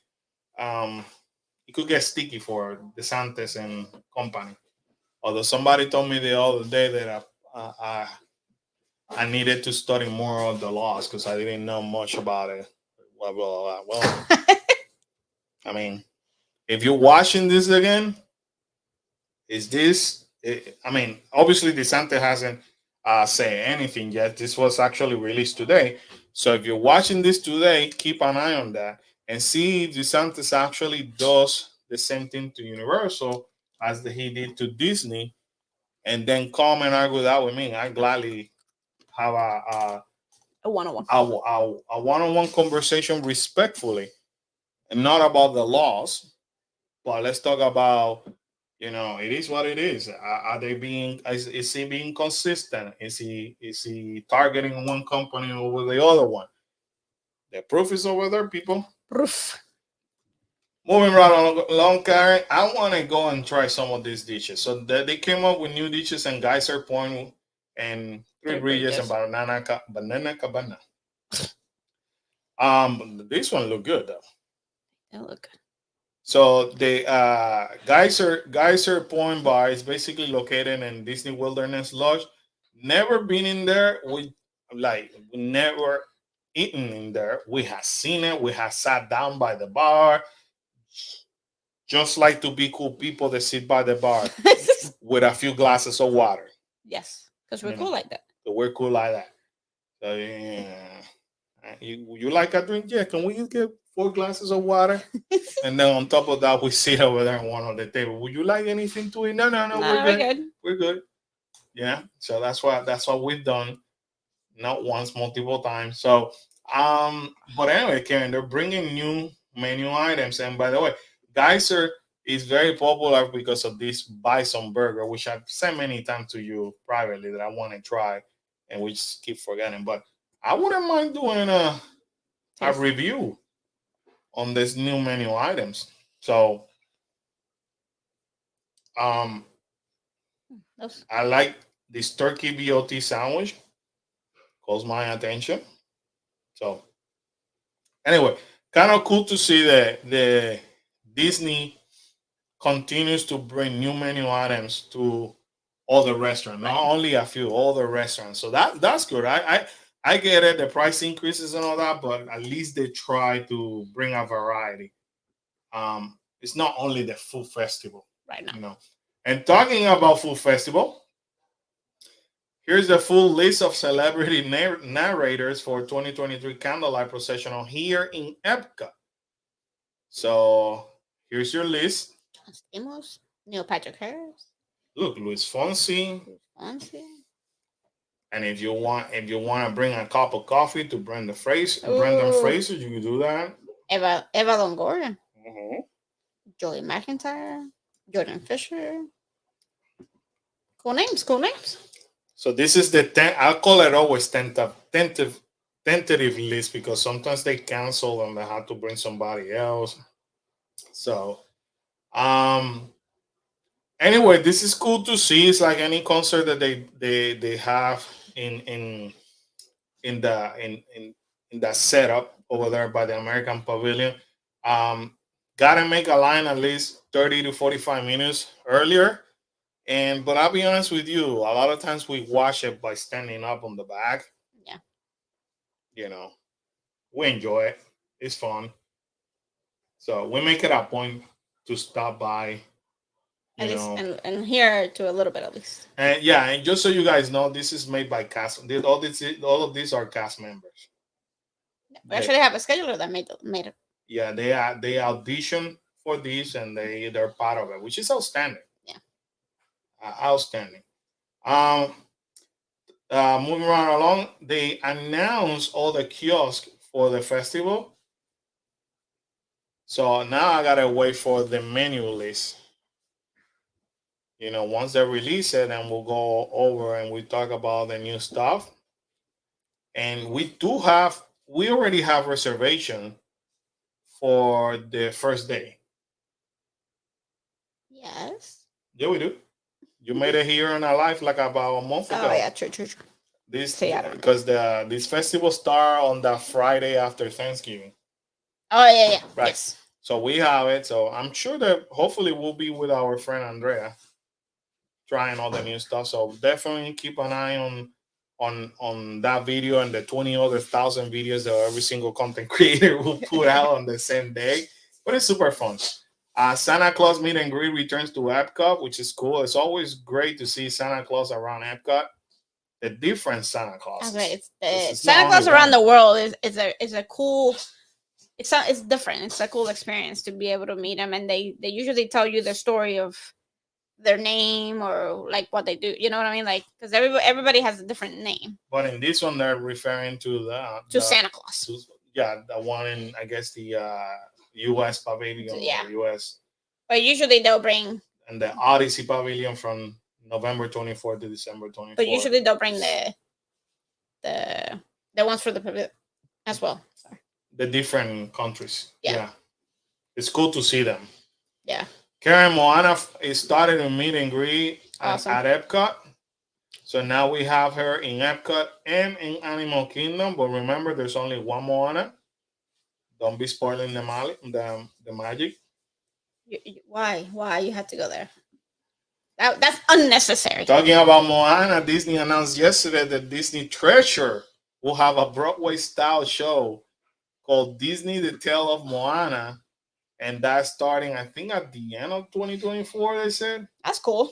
it could get sticky for DeSantis and company. Although somebody told me the other day that I needed to study more of the laws because I didn't know much about it. Blah, blah, blah. Well, I mean, if you're watching this again, is this? I mean, obviously DeSantis hasn't said anything yet. This was actually released today. So if you're watching this today, keep an eye on that and see if DeSantis actually does the same thing to Universal as he did to Disney, and then come and argue that with me. I gladly have A one-on-one. a one-on-one conversation respectfully, and not about the laws, but let's talk about, it is what it is. Are they being? Is he being consistent? Is he targeting one company over the other one? The proof is over there, people. Proof. Moving right along, Karen, I want to go and try some of these dishes. So they came up with new dishes in Geyser Point and Three Bridges and Banana Cabana. This one look good though. They look good. So the Geyser Point Bar is basically located in Disney Wilderness Lodge. Never been in there. We never eaten in there. We have seen it. We have sat down by the bar. Just like to be cool people that sit by the bar with a few glasses of water. Yes, because we're cool like that. So we're cool like that. So yeah. You like a drink? Yeah, can we get 4 glasses of water? And then on top of that, we sit over there and one on the table. Would you like anything to eat? No, we're good. We're good. Yeah. So that's what we've done. Not once, multiple times. So but anyway, Karen, they're bringing new menu items. And by the way, Geyser is very popular because of this bison burger, which I've said many times to you privately that I want to try, and we just keep forgetting. But I wouldn't mind doing a review on this new menu items. So I like this turkey BOT sandwich. Calls my attention. So anyway, kind of cool to see that the Disney continues to bring new menu items to all the restaurants, not Right. only a few, all the restaurants. So that's good. I get it, the price increases and all that, but at least they try to bring a variety. It's not only the food festival, Right now. you know. And talking about food festival, here's the full list of celebrity narrators for 2023 Candlelight Processional here in Epcot. So here's your list. Stamos, Neil Patrick Harris, Look, Luis Fonsi, Fonzie. and if you want to bring a cup of coffee to Brendan Ooh, Fraser, you can do that. Eva Longoria, Mhm. Joey McIntyre, Jordan Fisher. Cool names, cool names. So this is the I call it always tentative list because sometimes they cancel and they have to bring somebody else. So anyway, this is cool to see. It's like any concert that they have in the in that setup over there by the American Pavilion. Um, Gotta make a line at least 30 to 45 minutes earlier. And but I'll be honest with you, a lot of times we watch it by standing up on the back. Yeah. You know, we enjoy it. It's fun. So we make it a point to stop by. At You least, know, and here to a little bit at least. and yeah, and just so you guys know, this is made by cast. All of these are cast members. We actually have a scheduler that made it. Yeah, they audition for this and they're part of it, which is outstanding. Yeah. Outstanding. Um, Moving right along, they announced all the kiosks for the festival. So now I gotta wait for the menu list. You know, once they release it, and we'll go over and we talk about the new stuff. And we already have reservation for the first day. Yes. Yeah, we do. You made it here in our life like about a month ago. Oh yeah, true, true, true. This See, I don't know. because this festival start on the Friday after Thanksgiving. Oh yeah, yeah. Right. Yes. So we have it. So I'm sure that hopefully we'll be with our friend Andrea trying all the new stuff. So definitely keep an eye on that video and the 20 other thousand videos that every single content creator will put out on the same day. But it's super fun. Santa Claus meet and greet returns to Epcot, which is cool. It's always great to see Santa Claus around Epcot. The different Santa Claus. Okay, it's It's Santa not Claus only around one. the world is a cool. It's different. It's a cool experience to be able to meet them, and they usually tell you the story of their name or like what they do. You know what I mean? Like because everybody has a different name But in this one, they're referring to to Santa Claus. yeah, the one in I guess the U.S. pavilion Yeah. or U.S. But usually they'll bring. and the Odyssey pavilion from November 24th to December 24th. But usually they'll bring the ones for the pavilion as well. Sorry. The different countries. Yeah. It's cool to see them. Yeah. Karen Moana is started a meet and greet Awesome. at Epcot. So now we have her in Epcot and in Animal Kingdom. But remember, there's only one Moana. Don't be spoiling the magic. Why you had to go there? That's unnecessary. Talking about Moana, Disney announced yesterday that Disney Treasure will have a Broadway style show called Disney The Tale of Moana. And that's starting, I think, at the end of 2024, they said. That's cool.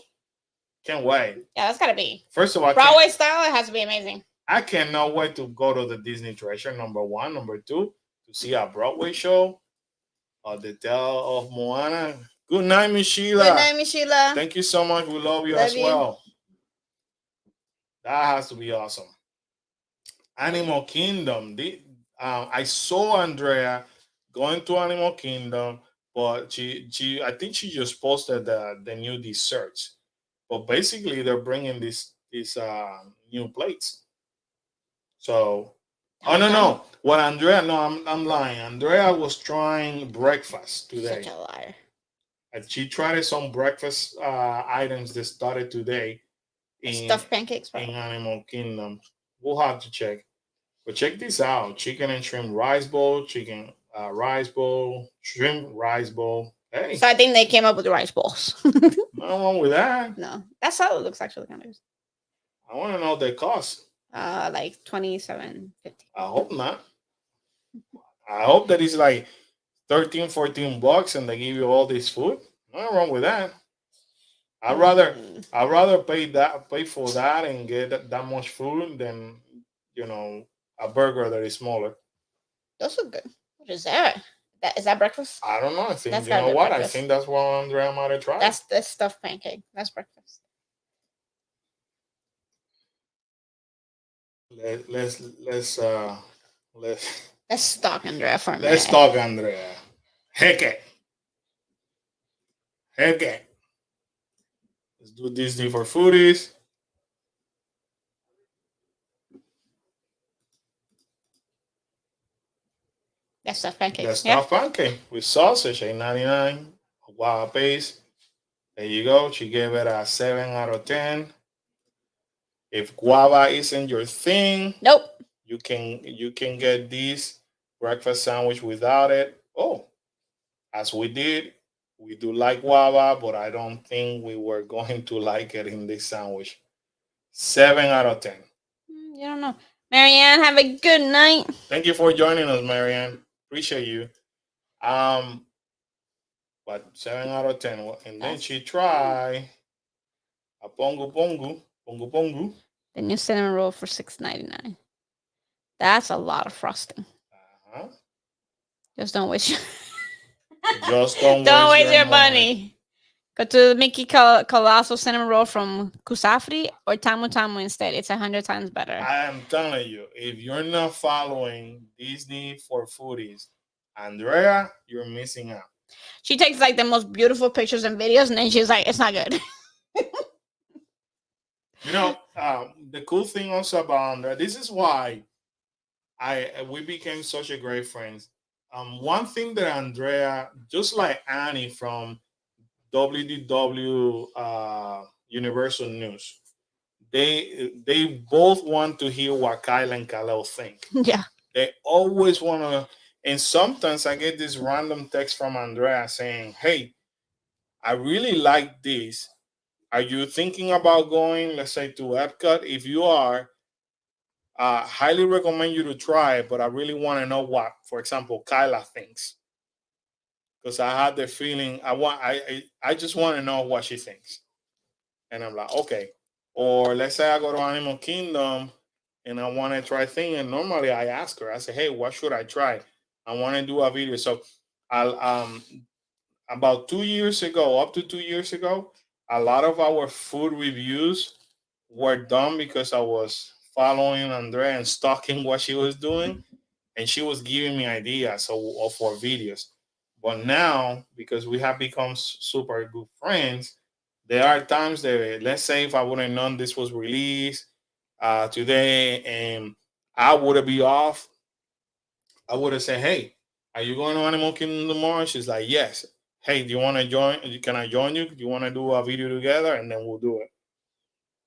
Can't wait. Yeah, that's gotta be. First of all, Broadway style, it has to be amazing. I cannot wait to go to the Disney Treasure, number one. Number two, to see a Broadway show, The Tale of Moana. Good night, Miss Sheila. Good night, Miss Sheila. Thank you so much. We love you Love as you. well. That has to be awesome. Animal Kingdom. I saw Andrea going to Animal Kingdom, but she I think she just posted the new desserts. But basically, they're bringing these new plates. So, oh no. What Andrea? No, I'm lying. Andrea was trying breakfast today. Such a liar. And she tried some breakfast items that started today Stuffed pancakes. in Animal Kingdom. We'll have to check. But check this out: chicken and shrimp rice bowl, chicken rice bowl, shrimp rice bowl. Hey, So I think they came up with the rice balls. nothing wrong with that. No, that salad looks actually kind of good. I want to know the cost. Like 27.50. I hope not. I hope that it's like 13, 14 bucks and they give you all this food. Nothing wrong with that. I'd rather Mm, I'd rather pay for that and get that much food than you know a burger that is smaller. those look good. What is that? That is that breakfast? I don't know. I think That's you gotta know be what? I breakfast. think that's what Andrea might have tried. That's the stuffed pancake. That's breakfast. Let's Let's stalk Andrea for a let's minute. talk, Andrea. Heke, heke. Let's do Disney for foodies. That's stuffed The pancakes. Yeah. stuffed pancake with sausage, 8.99. Guava paste. There you go. She gave it a 7 out of 10. If guava isn't your thing, Nope. you can get this breakfast sandwich without it. Oh, as we did, we do like guava, but I don't think we were going to like it in this sandwich. 7 out of 10. You don't know. Marianne, have a good night. Thank you for joining us, Marianne. Appreciate you. Um, but 7 out of 10. And then That's she tried a pongu. the new cinnamon roll for $6.99. That's a lot of frosting. Uh-huh. Just don't waste your Just don't don't waste waste your your money. money. Go to the Mickey Colossal cinnamon roll from Kusafri or Tamu Tamu instead. It's 100 times better. I am telling you, if you're not following Disney for foodies, Andrea, you're missing out. She takes like the most beautiful pictures and videos, and then she's like, "It's not good." You know, the cool thing also about Andrea, this is why we became such a great friends. One thing that Andrea, just like Annie from WDW Universal News, they both want to hear what Kyle and Kalel think. Yeah. They always want to, and sometimes I get this random text from Andrea saying, "Hey, I really like this. Are you thinking about going, let's say, to Epcot? If you are, highly recommend you to try it. But I really want to know what, for example, Kyla thinks, because I had the feeling I just want to know what she thinks." And I'm like, okay. Or let's say I go to Animal Kingdom and I want to try thing, and normally I ask her, I say, "Hey, what should I try? I want to do a video." So I'll about 2 years ago, up to 2 years ago, a lot of our food reviews were done because I was following Andrea and stalking what she was doing, and she was giving me ideas of our videos. But now, because we have become super good friends, there are times that, let's say, if I would have known this was released today and I would be off, I would have said, "Hey, are you going to Animal Kingdom tomorrow?" She's like, "Yes." "Hey, do you want to join? Can I join you? Do you want to do a video together?" And then we'll do it.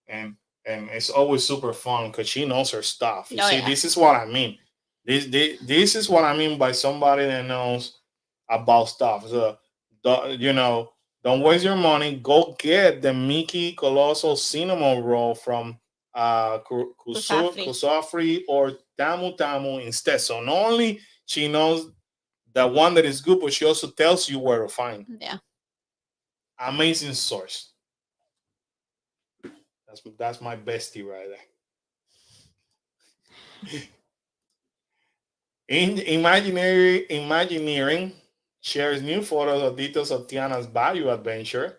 And and it's always super fun because she knows her stuff. You Oh see, yeah. this is what I mean. This is what I mean by somebody that knows about stuff. So, don't waste your money. Go get the Mickey Colossal Cinnamon Roll from Kusafri. Kusafri or Tamu Tamu instead. So not only she knows the one that is good, but she also tells you where to find. Yeah. Amazing source. That's my bestie right there. In Imagineering shares new photos of details of Tiana's Bayou adventure.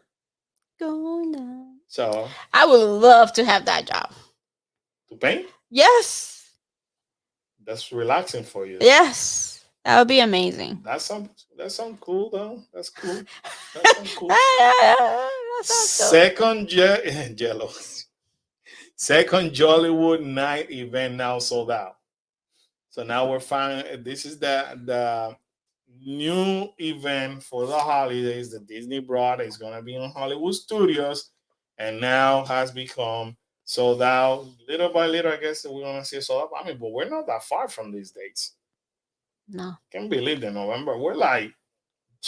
Going down. So I would love to have that job. to paint, Yes. that's relaxing for you. Yes. That would be amazing. That's some cool though. That's cool. That's some cool. That sounds cool. Second Jello. Second Jollywood night event now sold out. So now we're finding this is the new event for the holidays that Disney brought. It's gonna be on Hollywood Studios, and now has become sold out little by little. I guess we're gonna see it sold out. I mean, but we're not that far from these dates. No. Can't believe the November. We're like,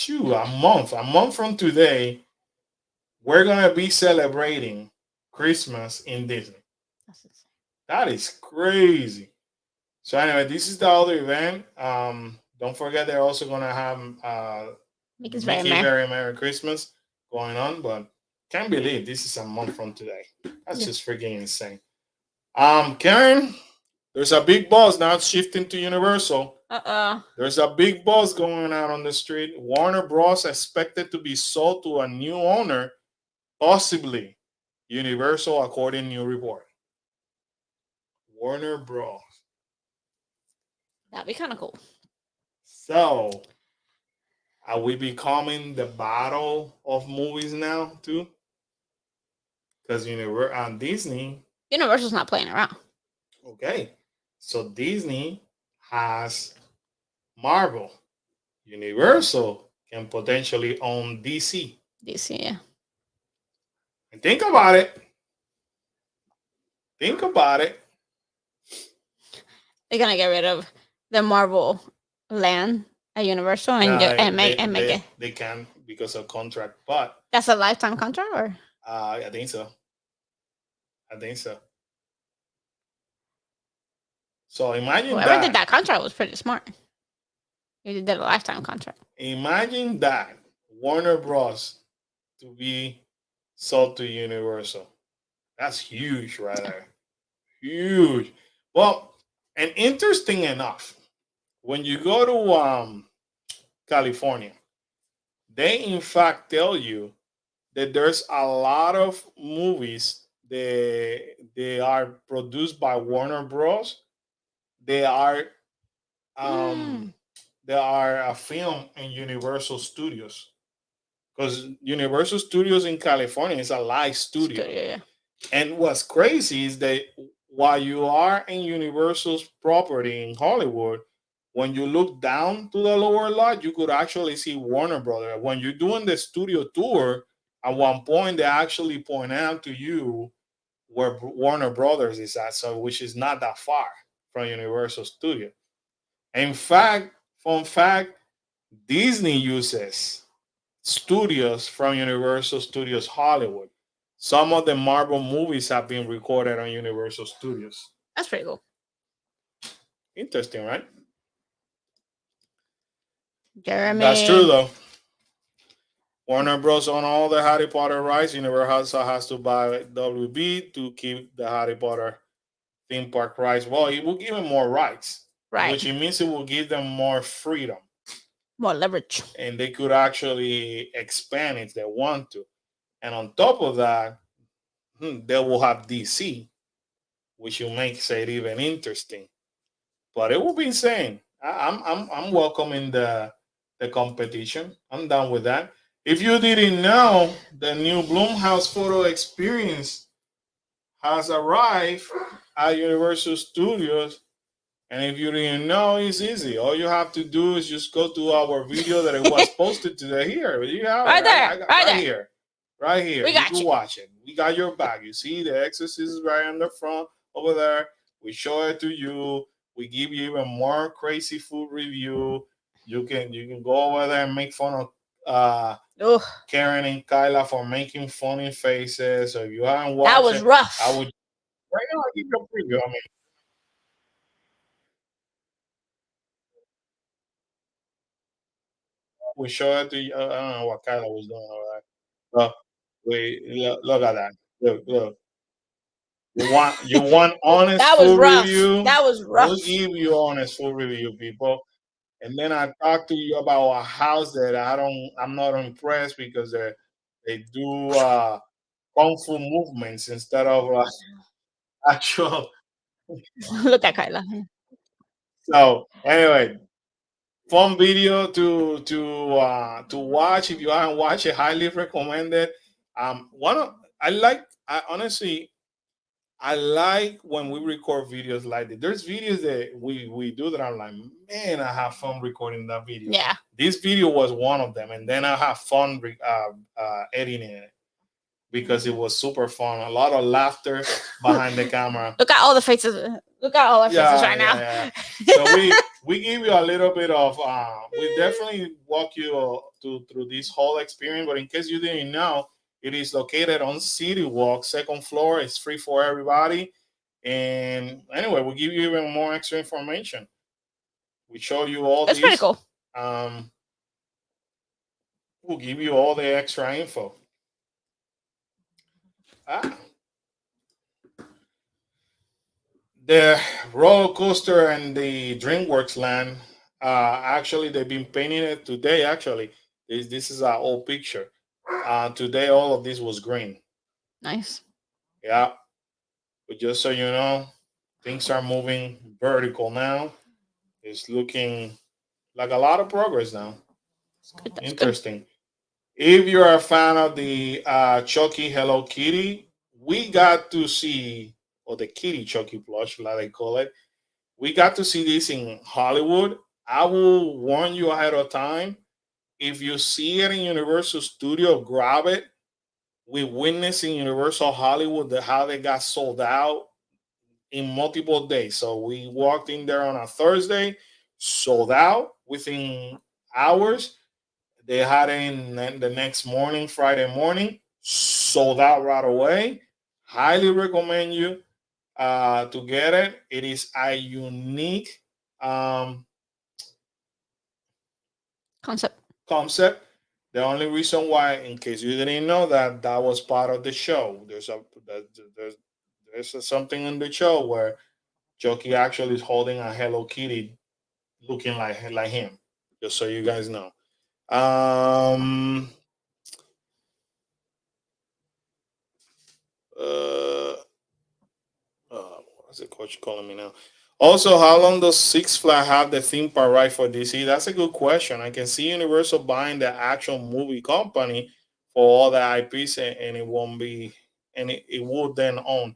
a month from today, we're gonna be celebrating Christmas in Disney. That's insane. That is crazy. So anyway, this is the other event. Don't forget they're also gonna have Mickey's very Mickey mad. Very Merry Christmas going on, but can't believe this is a month from today. That's Yeah. just freaking insane. Karen, there's a big buzz now shifting to Universal. There's a big buzz going out on the street. Warner Bros. Expected to be sold to a new owner, possibly Universal, according to new report. Warner Bros. That'd be kind of cool. So, are we becoming the battle of movies now too? Because Disney, Universal's not playing around. okay, so Disney has Marvel. Universal can potentially own DC. DC, yeah. And think about it. Think about it. They're gonna get rid of the Marvel land at Universal and make it. They can because of contract, but That's a lifetime contract, or I think so. I think so. So imagine whoever did that contract was pretty smart. He did a lifetime contract. Imagine that Warner Bros. To be sold to Universal. That's huge, right there. Huge. Well, and interesting enough, when you go to California, they in fact tell you that there's a lot of movies they are produced by Warner Bros. They are they are a film in Universal Studios because Universal Studios in California is a live studio. Yeah. And what's crazy is that while you are in Universal's property in Hollywood, when you look down to the lower lot, you could actually see Warner Brothers. When you're doing the studio tour, at one point they actually point out to you where Warner Brothers is at, so which is not that far from Universal Studio. In fact, fun fact, Disney uses studios from Universal Studios Hollywood. Some of the Marvel movies have been recorded on Universal Studios. That's pretty cool. Interesting, right? Jeremy. That's true, though. Warner Bros. On all the Harry Potter rights. Universal has to buy WB to keep the Harry Potter theme park rights. Well, it will give them more rights, right? Which it means it will give them more freedom, more leverage, and they could actually expand if they want to. And on top of that, they will have DC, which will make it even interesting. But it will be insane. I'm welcoming the competition. I'm down with that. If you didn't know, the new Blumhouse photo experience has arrived at Universal Studios. And if you didn't know, it's easy. All you have to do is just go to our video that it was posted today. Here, you have right there, right there. Here, right here. We got you can watch it. We got your back. You see the Exorcist is right on the front over there. We show it to you. We give you even more crazy food review. You can go over there and make fun of Karen and Kyla for making funny faces. So if you haven't watched that was rough. I would right now I give you a preview. I mean, we show it to you. I don't know what Kyla was doing over there. Look, look at that. Look. You want honest that was full rough. review? That was rough. We'll give you honest full review, people. And then I talk to you about a house that I'm not impressed because they do kung fu movements instead of actual. Look at Kyla. So anyway, fun video to watch. If you haven't watched it, highly recommended. I like when we record videos like this. There's videos that we do that I'm like, man, I have fun recording that video. Yeah. This video was one of them, and then I have fun editing it. because it was super fun. A lot of laughter behind the camera. Look at all the faces. Look at all our faces Yeah, right yeah, now. yeah. So we give you a little bit of we definitely walk you through this whole experience. But in case you didn't know, it is located on City Walk, second floor. It's free for everybody. And anyway, we'll give you even more extra information. We show you all That's pretty this. cool. Um, we'll give you all the extra info. Ah, the roller coaster and the DreamWorks land. Actually, they've been painting it today. Actually, this is our old picture. Today, all of this was green. Nice. Yeah, but just so you know, things are moving vertical now. It's looking like a lot of progress now. That's good. That's good. Interesting. If you're a fan of the Chucky Hello Kitty, we got to see, or the Kitty Chucky plush, like they call it. We got to see this in Hollywood. I will warn you ahead of time. If you see it in Universal Studio, grab it. We witnessed in Universal Hollywood how they got sold out in multiple days. So we walked in there on a Thursday, sold out within hours. They had it in the next morning, Friday morning, sold out right away. Highly recommend you to get it. It is a unique um, Concept. concept. The only reason why, in case you didn't know that, that was part of the show. There's something in the show where Chucky actually is holding a Hello Kitty, looking like him. Just so you guys know. Um. Uh. What's the coach calling me now? Also, how long does Six Flags have the theme park right for DC? That's a good question. I can see Universal buying the actual movie company for all the IPs, and it won't be, and it would then own.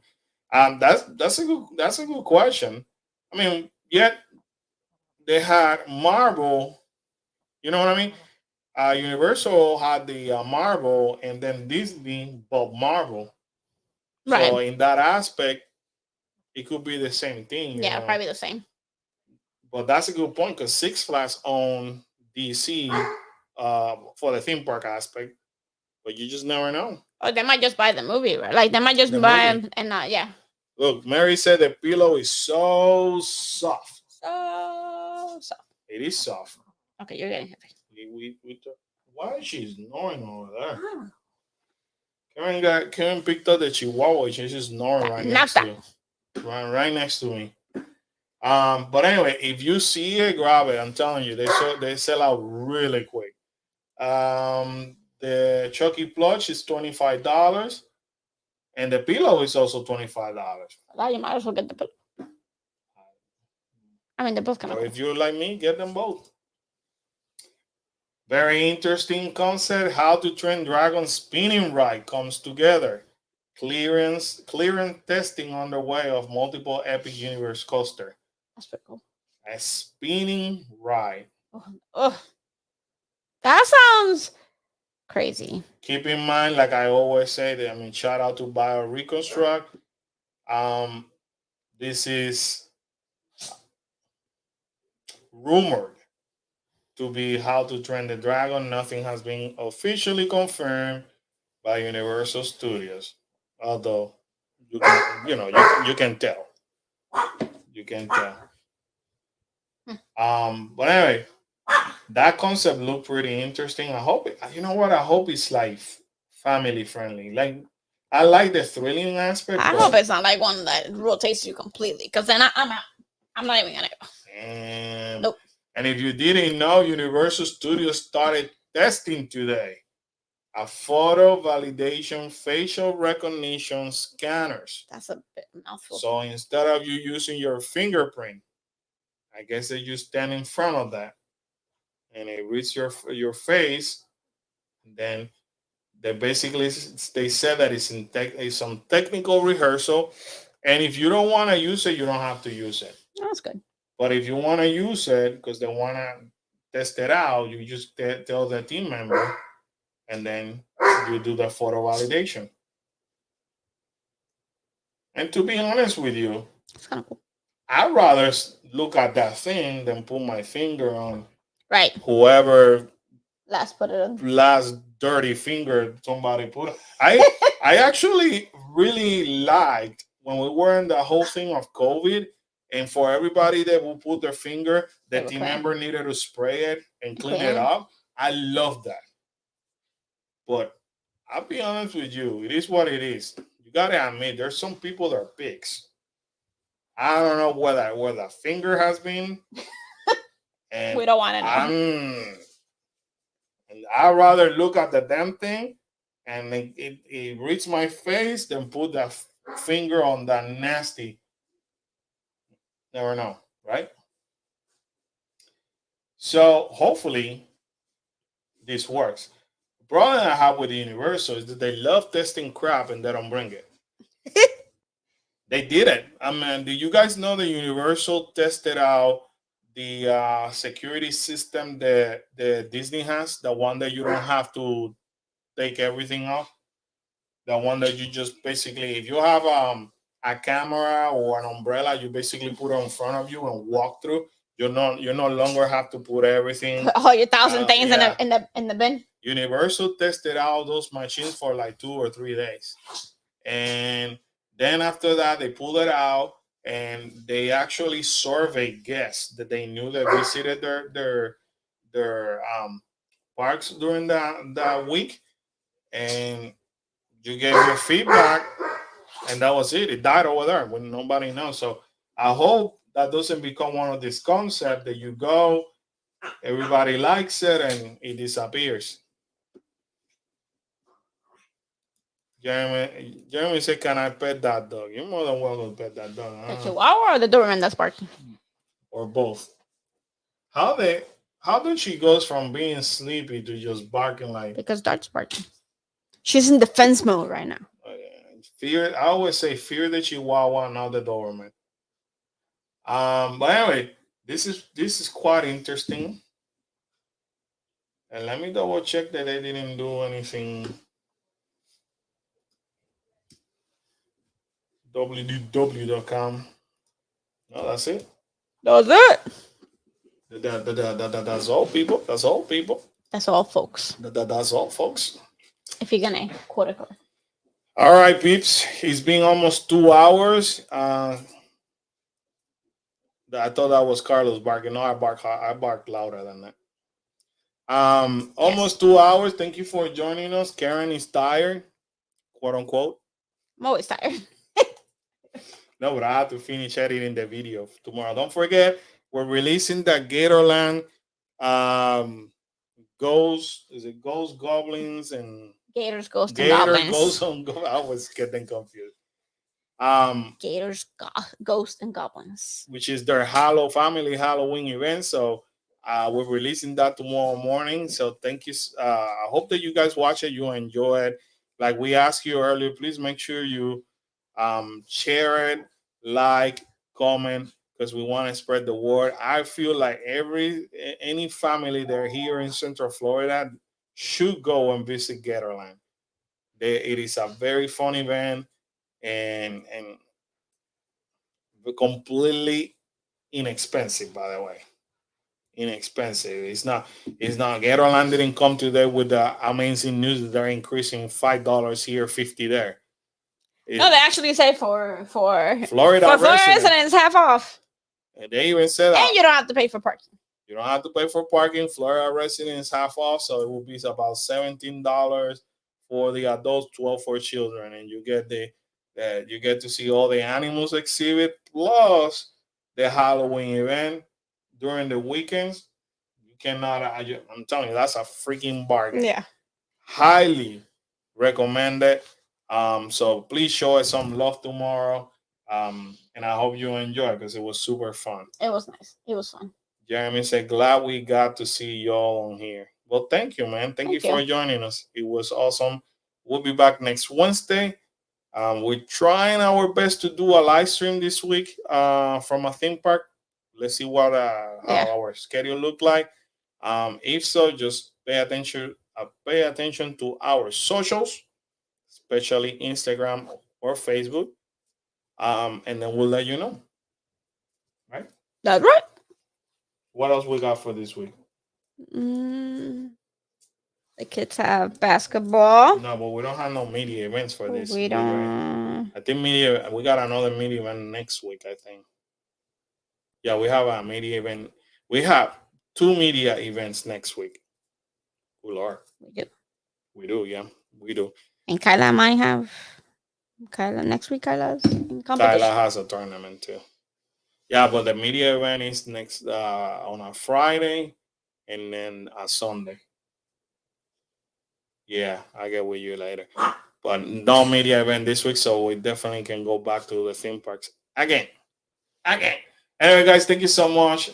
That's a good question. I mean, yet they had Marvel. You know what I mean? Universal had the Marvel, and then Disney bought Marvel. So Right. in that aspect, it could be the same thing, you Yeah, know. probably the same. But that's a good point because Six Flags own DC for the theme park aspect, but you just never know. Or they might just buy the movie, right? Like they might just The buy movie. them and yeah. Look, Mary said the pillow is so soft. So. It is soft. Okay, you're getting happy. Why is she snoring over there? Ah, Karen picked up the Chihuahua. She's just snoring right not next that. to right next to me. But anyway, if you see it, grab it. I'm telling you, they sell out really quick. The Chucky plush is $25, and the pillow is also $25. Well, you might as well get the. I mean, they're both kind of Or cool. if you're like me, get them both. Very interesting concept. How to Train Dragon spinning ride comes together. Clearance testing underway of multiple Epic Universe coaster. That's pretty cool. A spinning ride. Oh, that sounds crazy. Keep in mind, like I always say, that shout out to Bio Reconstruct. This is rumored to be How to Train the Dragon. Nothing has been officially confirmed by Universal Studios, although you can tell. You can tell. But anyway, that concept looked pretty interesting. I hope you know what I hope it's like family friendly. Like I like the thrilling aspect. I hope it's not like one that rotates you completely, because then I'm out. I'm not even gonna go. Nope. And if you didn't know, Universal Studios started testing today a photo validation facial recognition scanners. That's a bit mouthful. So instead of you using your fingerprint, I guess that you stand in front of that and it reads your face. Then they said that it's some technical rehearsal, and if you don't want to use it, you don't have to use it. That's good. But if you want to use it because they want to test it out, you just tell the team member, and then you do the photo validation. And to be honest with you, It's kind of cool. I'd rather look at that thing than put my finger on Right. whoever Let's put it on. last dirty finger somebody put. I actually really liked when we were in the whole thing of COVID, and for everybody that will put their finger, the They were team clean. member needed to spray it and clean it Clean. up. I love that. But I'll be honest with you, it is what it is. You gotta admit, there's some people that are pigs. I don't know where the finger has been, and We don't want to know. and I'd rather look at the damn thing and it reach my face than put that finger on that nasty. Never know, right? So hopefully this works. The problem I have with the Universal is that they love testing crap and they don't bring it. They did it. I mean, do you guys know the Universal tested out the security system that Disney has? The one that you don't have to take everything off. The one that you just basically, if you have a camera or an umbrella, you basically put it in front of you and walk through. You no longer have to put everything. Put all your thousand things yeah. in the bin. Universal tested out those machines for like 2 or 3 days, and then after that they pulled it out and they actually surveyed guests that they knew that visited their parks during that week, and you gave your feedback, and that was it. It died over there when nobody knows. So I hope that doesn't become one of these concepts that you go, everybody likes it, and it disappears. Jeremy said, "Can I pet that dog?" You're more than welcome to pet that dog. The Chihuahua or the Doberman that's barking? Or both. How did she goes from being sleepy to just barking like? Because Dart's barking. She's in defense mode right now. Fear. I always say fear the Chihuahua, not the Doberman. But anyway, this is quite interesting. And let me double check that they didn't do anything. www.com. No, that's it. That's it. That's all, people. That's all, people. That's all, folks. That's all, folks. If you're gonna quote it. All right, peeps. It's been almost 2 hours. I thought that was Carlos barking. No, I bark louder than that. Almost 2 hours. Thank you for joining us. Karen is tired, quote unquote. I'm always tired. No, but I have to finish editing the video tomorrow. Don't forget, we're releasing the Gatorland Ghosts Goblins and Gators, Ghosts, and Gator Goblins. Ghosts on I was getting confused. Gators, Ghosts, and Goblins. Which is their family Halloween event. So we're releasing that tomorrow morning. So thank you. I hope that you guys watch it. You enjoy it. Like we asked you earlier, please make sure you share it, like, comment, because we want to spread the word. I feel like any family that are here in Central Florida should go and visit Gatorland. It is a very fun event and completely inexpensive, by the way. Inexpensive. It's not. Gatorland didn't come today with the amazing news that they're increasing $5 here, 50 there. No, they actually say for Florida residents half off. And they even said and you don't have to pay for parking. You don't have to pay for parking. Florida residents half off, so it will be about $17 for the adults, 12 for children, and you get you get to see all the animals exhibit plus the Halloween event during the weekends. You cannot. I'm telling you, that's a freaking bargain. Yeah, highly recommend it. So please show us some love tomorrow. And I hope you enjoy because it was super fun. It was nice. It was fun. Jeremy said, glad we got to see y'all on here. Well, thank you, man. Thank you for joining us. It was awesome. We'll be back next Wednesday. We're trying our best to do a live stream this week from a theme park. Let's see what how our schedule look like. If so, just pay attention to our socials, especially Instagram or Facebook. And then we'll let you know. Right? That's right. What else we got for this week? Mm, the kids have basketball. No, but we don't have no media events for this We week, right? don't. I think we got another media event next week, I think. Yeah, we have a media event. We have 2 media events next week. Oh Lord. We do. We do, yeah. We do. And Kyla might have. Kyla next week. Kyla's in Kyla competition. has a tournament too. Yeah, but the media event is next on a Friday and then a Sunday. Yeah, I'll get with you later. But no media event this week, so we definitely can go back to the theme parks again. Again. Anyway, guys, thank you so much.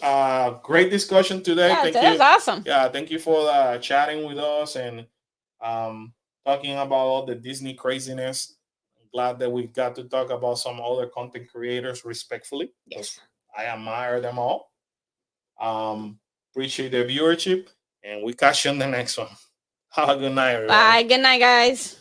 Great discussion today. Yeah, Thank that was you. awesome. Yeah, thank you for chatting with us and um, talking about all the Disney craziness. I'm glad that we got to talk about some other content creators respectfully. Yes. I admire them all. Appreciate the viewership, and we catch you on the next one. Have a good night, everybody. Bye. Good night, guys.